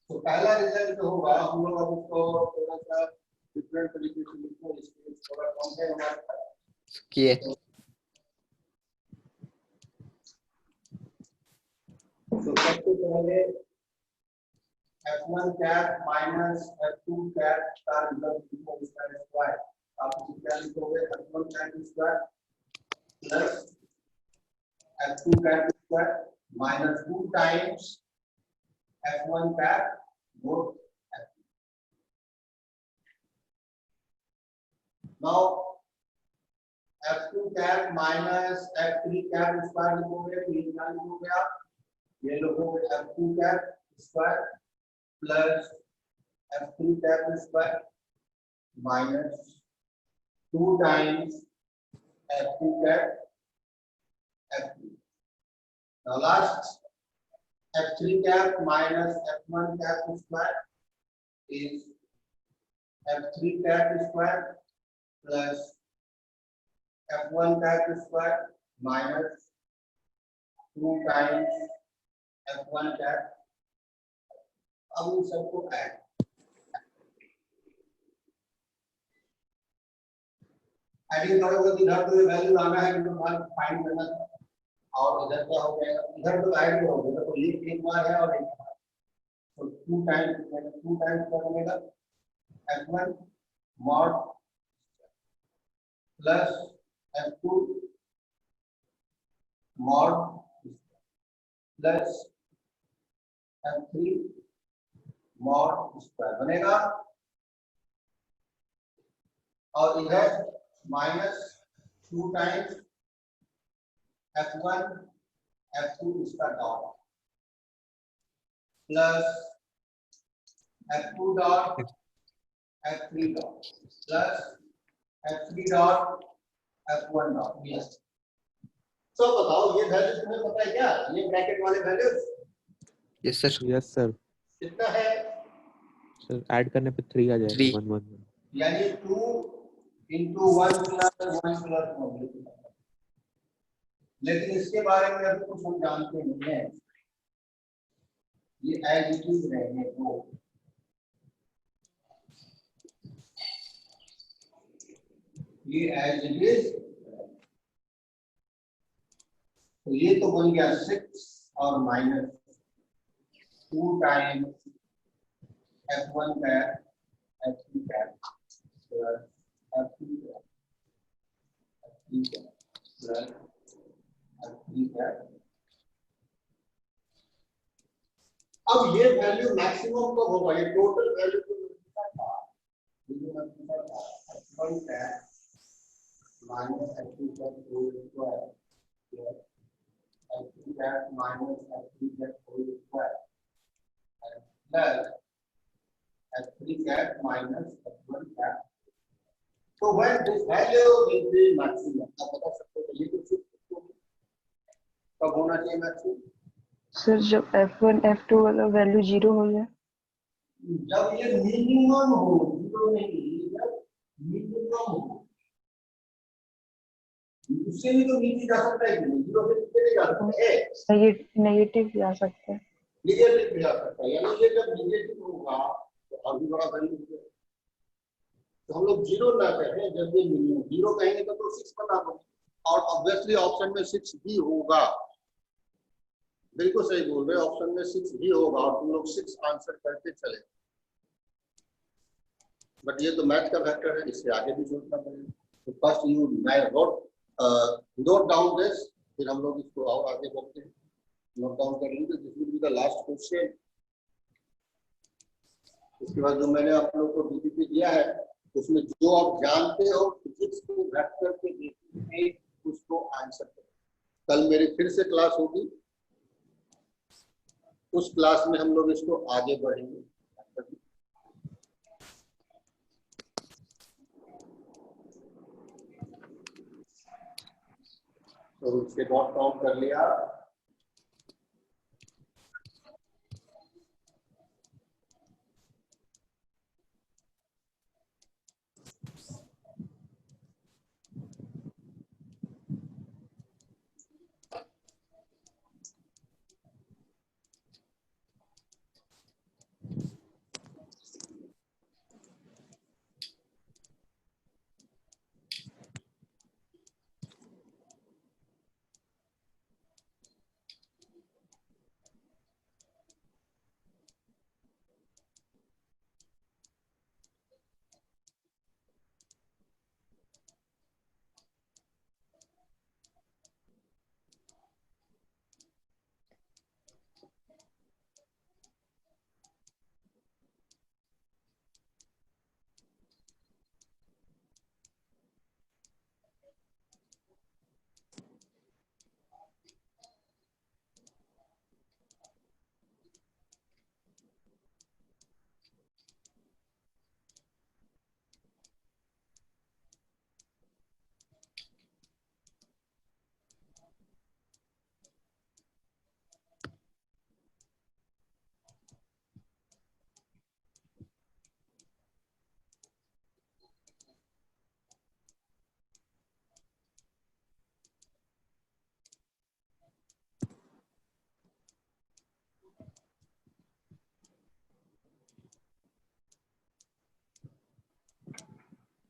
तो पहला रिजल्ट जो होगा हम लोग अब उसको थोड़ा सा डिफरेंट तरीके से लिखते हैं। इसके थोड़ा कम है हमारे पास किए तो सबसे पहले f1 cap minus f2 cap का रिजल्ट लिखो इसका स्क्वायर। आप इसे क्या लिखोगे? f1 cap square plus f2 cap square minus 2 times f1 cap both f2. Now f2 cap minus f3 cap square लिखोगे तो ये क्या लिखोगे आप? ये लिखोगे f2 cap square plus f3 cap square minus 2 times f2 cap f3. Now last f3 cap minus f1 cap square is f3 cap square plus f1 cap square minus 2 times f1 cap. अब इन सबको add adding करोगे तो इधर तो value आना है तो find करना है। और इधर क्या हो जाएगा? इधर तो ऐड हो जाएगा तो ये एक बार है और एक बार तो 2 टाइम्स क्या बनेगा? f1 mod plus f2 mod plus f3 mod square बनेगा। और इधर माइनस 2 टाइम्स f1 f2 इसका dot plus f2 dot f3 dot plus f3 dot f1 dot. Yes तो बताओ ये वैल्यू तुम्हें पता है क्या? ये ब्रैकेट वाले values yes sir yes sir. कितना है? सर ऐड करने पे 3 आ Three. जाएगा 1 1 1। यानी 2 into 1 plus 1 plus 1। लेकिन इसके बारे में अभी कुछ हम जानते नहीं है। ये एज इट इज रहेंगे वो। ये एज इट इज तो ये तो बन गया 6 और minus 2 times f1 cap f3 cap plus f3 cap f3 cap plus f3 cap. अब ये वैल्यू मैक्सिमम कब होगा? ये टोटल वैल्यू तो f1 cap minus f2 cap whole square plus f3 cap minus f3 cap whole square plus f3 cap minus f1 cap. तो when this value will be maximum, आप बता सकते हो ये कुछ कब होना चाहिए मैक्सिमम? सर जब f1 f2 वाला वैल्यू 0 हो जाए। जब ये मिनिमम हो, जीरो नहीं, जब मिनिमम हो। उससे भी तो नीचे जा सकता है कि नहीं? जीरो से नीचे नहीं जा सकता है। नेगेटिव जा सकता है। निगेटिव भी जा सकता है। यानी ये जब निगेटिव होगा तो और भी बड़ा वैल्यू होगा। तो हम लोग जीरो ना कहें, जब ये मिनिमम जीरो कहेंगे तो 6 बना दो और ऑब्वियसली ऑप्शन में 6 भी होगा। बिल्कुल सही बोल रहे हैं, ऑप्शन में 6 भी होगा और तुम लोग 6 आंसर करके चले। बट ये तो मैथ का वेक्टर है, इससे आगे भी सोचना पड़ेगा। तो first you note down this, फिर हम लोग इसको और आगे बढ़ते हैं। नोट डाउन कर लीजिए, this will be the last question. इसके बाद जो मैंने आप लोग को डीपीपी दिया है उसमें जो आप जानते हो फिजिक्स को रख करके देखते हैं उसको आंसर करो। कल मेरी फिर से क्लास होगी, उस क्लास में हम लोग इसको आगे बढ़ेंगे। तो उसके नोट काउंट कर लिया।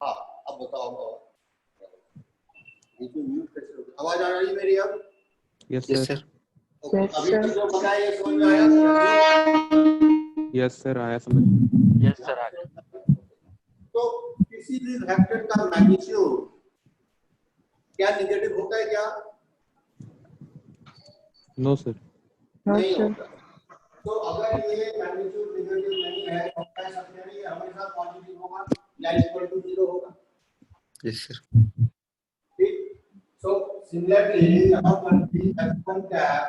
हाँ, अब बताओ म्यूट कैसे होगा? आवाज आ रही है मेरी अब? Yes yes sir. Sir. Okay, Yes, अभी sir. तक जो बताया ये समझ में आया? यस सर, आया समझ। यस सर आ गया। तो किसी भी वेक्टर का मैग्नीट्यूड क्या नेगेटिव होता है क्या? No sir. No, नहीं sir. होता। तो अगर ये मैग्नीट्यूड नेगेटिव नहीं है तो कह सकते हैं ये हमेशा पॉजिटिव होगा या इक्वल टू 0 होगा। Yes sir. ठीक। सो सिमिलरली यहाँ पर भी f1 cap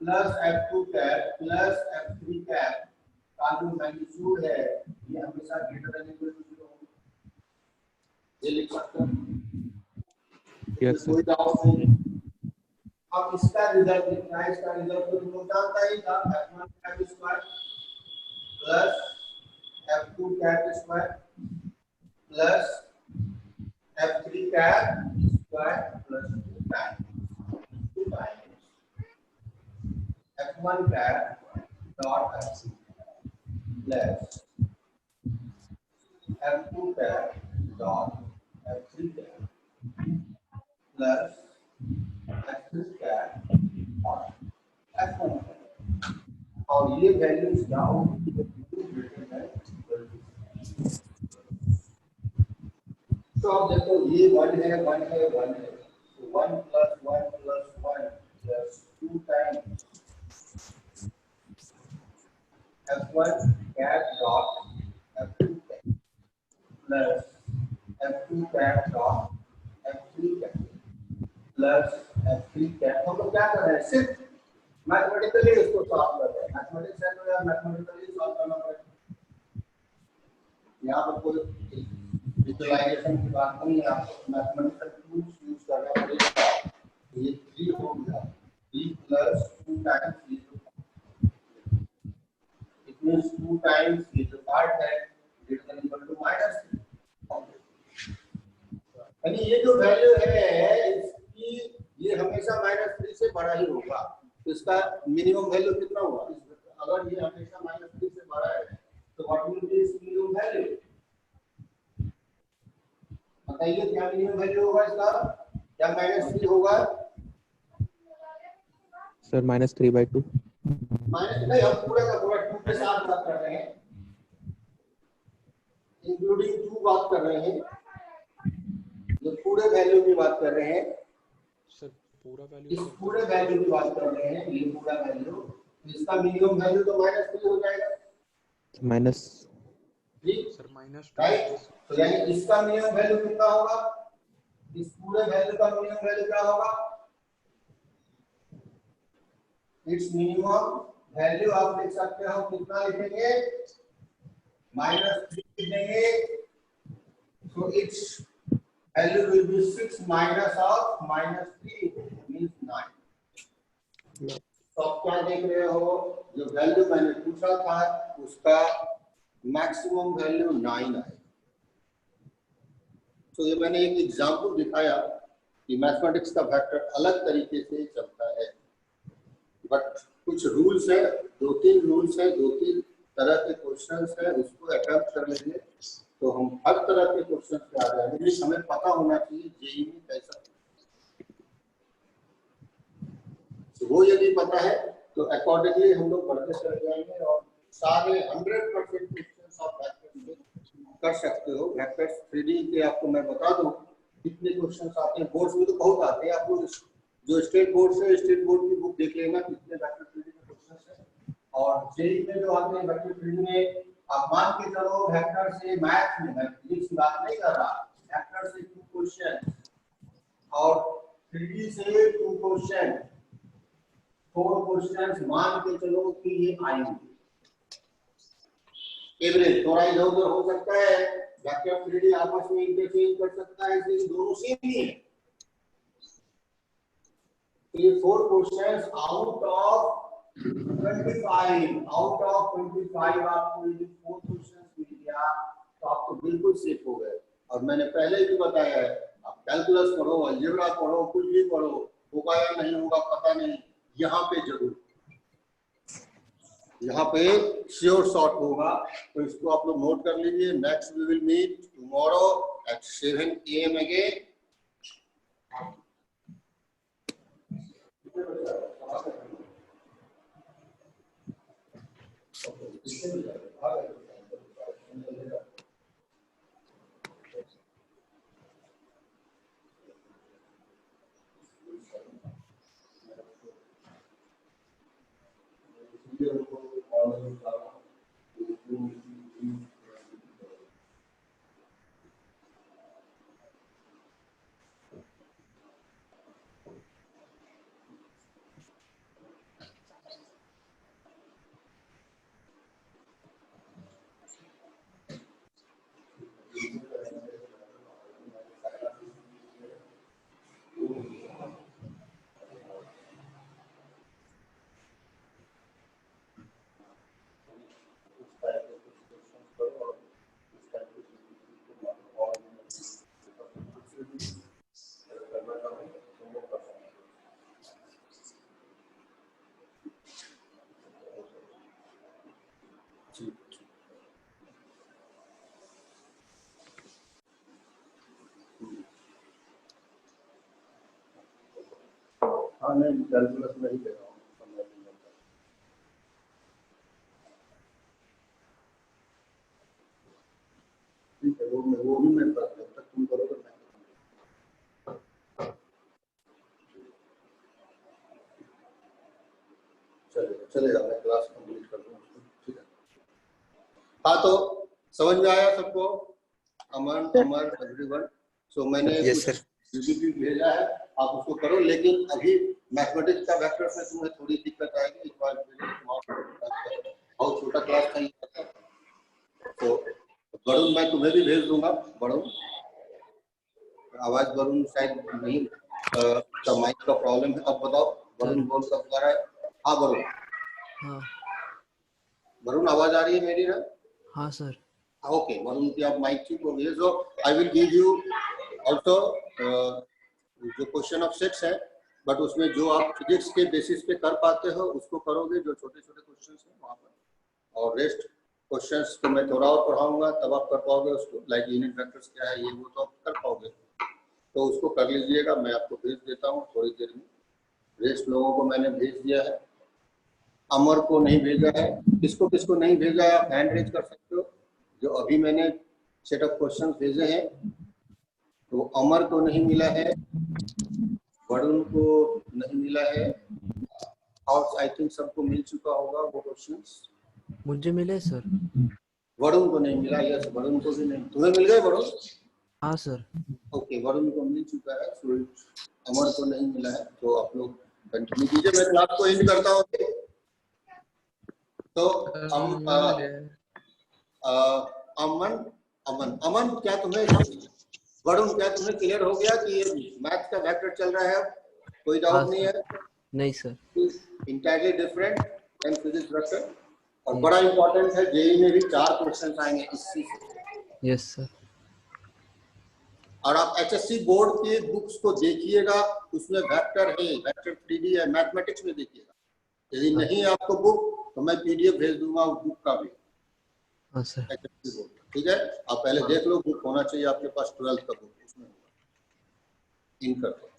plus f2 cap plus f3 cap का जो मैग्नीट्यूड है ये हमेशा ग्रेटर देन इक्वल टू 0 होगा। ये लिख सकते हैं। यस कोई सर। डाउट नहीं है। अब इसका रिजल्ट लिखना है, इसका रिजल्ट तो तुम जानता ही था, f1 cap square plus f2 cap square plus f3 cap square plus 2 times f1 cap dot f3 plus f2 cap dot f3 cap plus f3 cap dot f1 cap. और ये values क्या होगी? तो अब देखो ये 1 है 1 है 1 है, तो 1 plus 1 plus 1 plus 2 times f1 cap dot f2 cap plus f2 cap dot f3 cap plus f3 cap. हम लोग क्या कर रहे हैं? सिर्फ मैथमेटिकली इसको सॉल्व कर रहे हैं। मैथमेटिक्स है तो यार मैथमेटिकली सॉल्व करना पड़ेगा। यहाँ पर कोई विजुअलाइजेशन की बात नहीं है, आपको मैथमेटिकल टूल्स यूज करना पड़ेगा। ये 3 हो गया, 3 प्लस 2 टाइम्स ये जो इट मींस 2 टाइम्स ये जो पार्ट है ग्रेटर देन इक्वल टू -3। यानी ये जो वैल्यू है इसकी ये हमेशा -3 से बड़ा ही होगा। तो इसका मिनिमम वैल्यू कितना हुआ? अगर ये हमेशा -3 से बड़ा है तो what will B it's minimum value? बताइए क्या मिनिमम वैल्यू होगा इसका? क्या -3 होगा? सर -3/2। माइनस नहीं, हम पूरा का पूरा 2 के साथ बात कर रहे हैं, इंक्लूडिंग 2 बात कर रहे हैं, जो पूरे वैल्यू की बात कर रहे हैं। सर पूरा इस वैल्यू पूरे वैल्यू की बात कर रहे हैं, ये पूरा वैल्यू, इसका मिनिमम वैल्यू तो -3 हो जाएगा। Minus sir right. -2 तो यानी इसका मिनिमम वैल्यू कितना होगा, इस पूरे वैल्यू का मिनिमम वैल्यू क्या होगा, इट्स मिनिमम वैल्यू आप लिख सकते हो, कितना लिखेंगे, -3 लिखेंगे। So its value will be 6 minus of -3 means 9. तो आप क्या देख रहे हो, जो वैल्यू मैंने पूछा था उसका मैक्सिमम वैल्यू 9 आएगा। तो ये मैंने एक एग्जांपल दिखाया कि मैथमेटिक्स का वेक्टर अलग तरीके से चलता है, बट कुछ रूल्स है, 2-3 रूल्स है, 2-3 तरह के क्वेश्चंस है, उसको अटेम्प्ट कर लेंगे तो हम हर तरह के क्वेश्चन पे आ जाएंगे। लेकिन हमें पता होना चाहिए जेईई में कैसा, तो वो यदि पता है तो अकॉर्डिंगली हम लोग बढ़ते चले जाएंगे और सारे 100% क्वेश्चंस आप वेक्टर से कर सकते हो। वेक्टर्स 3D के आपको मैं बता दूं कितने क्वेश्चंस आते हैं, बोर्ड्स में तो बहुत आते हैं, आप लोग जो स्टेट बोर्ड से स्टेट बोर्ड की बुक देख लेना कितने वेक्टर 3D के क्वेश्चंस हैं। और जेईई में जो आते हैं वेक्टर 3D में आप मान के चलो वेक्टर से मैथ में, मैं फिजिक्स की बात नहीं कर रहा, वेक्टर से 2 क्वेश्चन और 3D से 2 क्वेश्चन, 4 क्वेश्चंस मान के चलो कि ये आएंगे। एवरेज थोड़ा इधर उधर हो सकता है, वेक्टर 3D आपस में इंटरचेंज कर सकता है, इसलिए दोनों सेम ही है। तो ये 4 क्वेश्चंस आउट ऑफ 25 आपको ये 4 क्वेश्चंस मिल गया तो आप तो बिल्कुल सेफ हो गए। और मैंने पहले भी बताया है, आप कैलकुलस पढ़ो, अलजेब्रा पढ़ो, कुछ भी पढ़ो, होगा या नहीं होगा पता नहीं, यहाँ पे जरूर, यहाँ पे श्योर शॉट होगा। तो इसको आप लोग नोट कर लीजिए। Next we will meet tomorrow at 7 AM again. हाँ नहीं, कैलकुलस में ही दे रहा हूँ। ठीक है, वो भी मेरे पास, जब तक तुम करोगे मैं चलेगा, मैं क्लास कंप्लीट कर दूँ। ठीक है, हाँ तो समझ में आया सबको, अमन, अमर, एवरीवन। सो मैंने कुछ पीपीटी भेजा है, आप उसको करो। लेकिन अभी मैथमेटिक्स का वेक्टर्स में तुम्हें थोड़ी दिक्कत आएगी, बहुत छोटा क्लास था। तो वरुण मैं तुम्हें भी भेज दूंगा। वरुण, आवाज वरुण शायद नहीं, माइक का प्रॉब्लम है। अब बताओ वरुण बोल कब कर रहा है? हाँ वरुण, हाँ वरुण आवाज आ रही है मेरी ना? हाँ सर। ओके वरुण की आप माइक ठीक हो गई है। So I will give you also जो क्वेश्चन ऑफ सेट्स है, बट उसमें जो आप फिजिक्स के बेसिस पे कर पाते हो उसको करोगे, जो छोटे छोटे क्वेश्चन हैं वहाँ पर, और रेस्ट क्वेश्चंस को मैं थोड़ा और पढ़ाऊंगा तब आप कर पाओगे उसको। लाइक यूनिट वेक्टर्स क्या है ये वो तो आप कर पाओगे, तो उसको कर लीजिएगा। मैं आपको भेज देता हूँ थोड़ी देर में। रेस्ट लोगों को मैंने भेज दिया है, अमर को नहीं भेजा है। किसको किसको नहीं भेजा है आप हैंड रेज कर सकते हो। जो अभी मैंने सेट ऑफ क्वेश्चन भेजे हैं तो अमर को नहीं मिला है, वरुण को नहीं मिला है, और आई थिंक सबको मिल चुका होगा वो क्वेश्चंस। मुझे मिले सर। वरुण को नहीं मिला, यस वरुण को भी नहीं, तुम्हें मिल गए वरुण? हाँ सर। ओके, वरुण को मिल चुका है, अमर को नहीं मिला है, तो आप लोग कंटिन्यू कीजिए, मैं क्लास को एंड करता हूँ। तो अमन क्या तुम्हें, वरुण क्या तुम्हें क्लियर हो गया कि ये मैथ का वेक्टर चल रहा है? कोई डाउट नहीं है? नहीं sir. Entirely different than physics vector, और बड़ा इंपॉर्टेंट है, जेईई में भी 4 क्वेश्चन आएंगे इस चीज से। Yes sir. और आप एचएससी बोर्ड के बुक्स को देखिएगा, उसमें वेक्टर है, वेक्टर 3D है, मैथमेटिक्स में देखिएगा। यदि नहीं है आपको बुक तो मैं पीडीएफ भेज दूंगा उस बुक का भी। हाँ सर। एचएससी बोर्ड, ठीक है, आप पहले देख लो, बुक होना चाहिए आपके पास 12th का बुक, उसमें इन कर दो।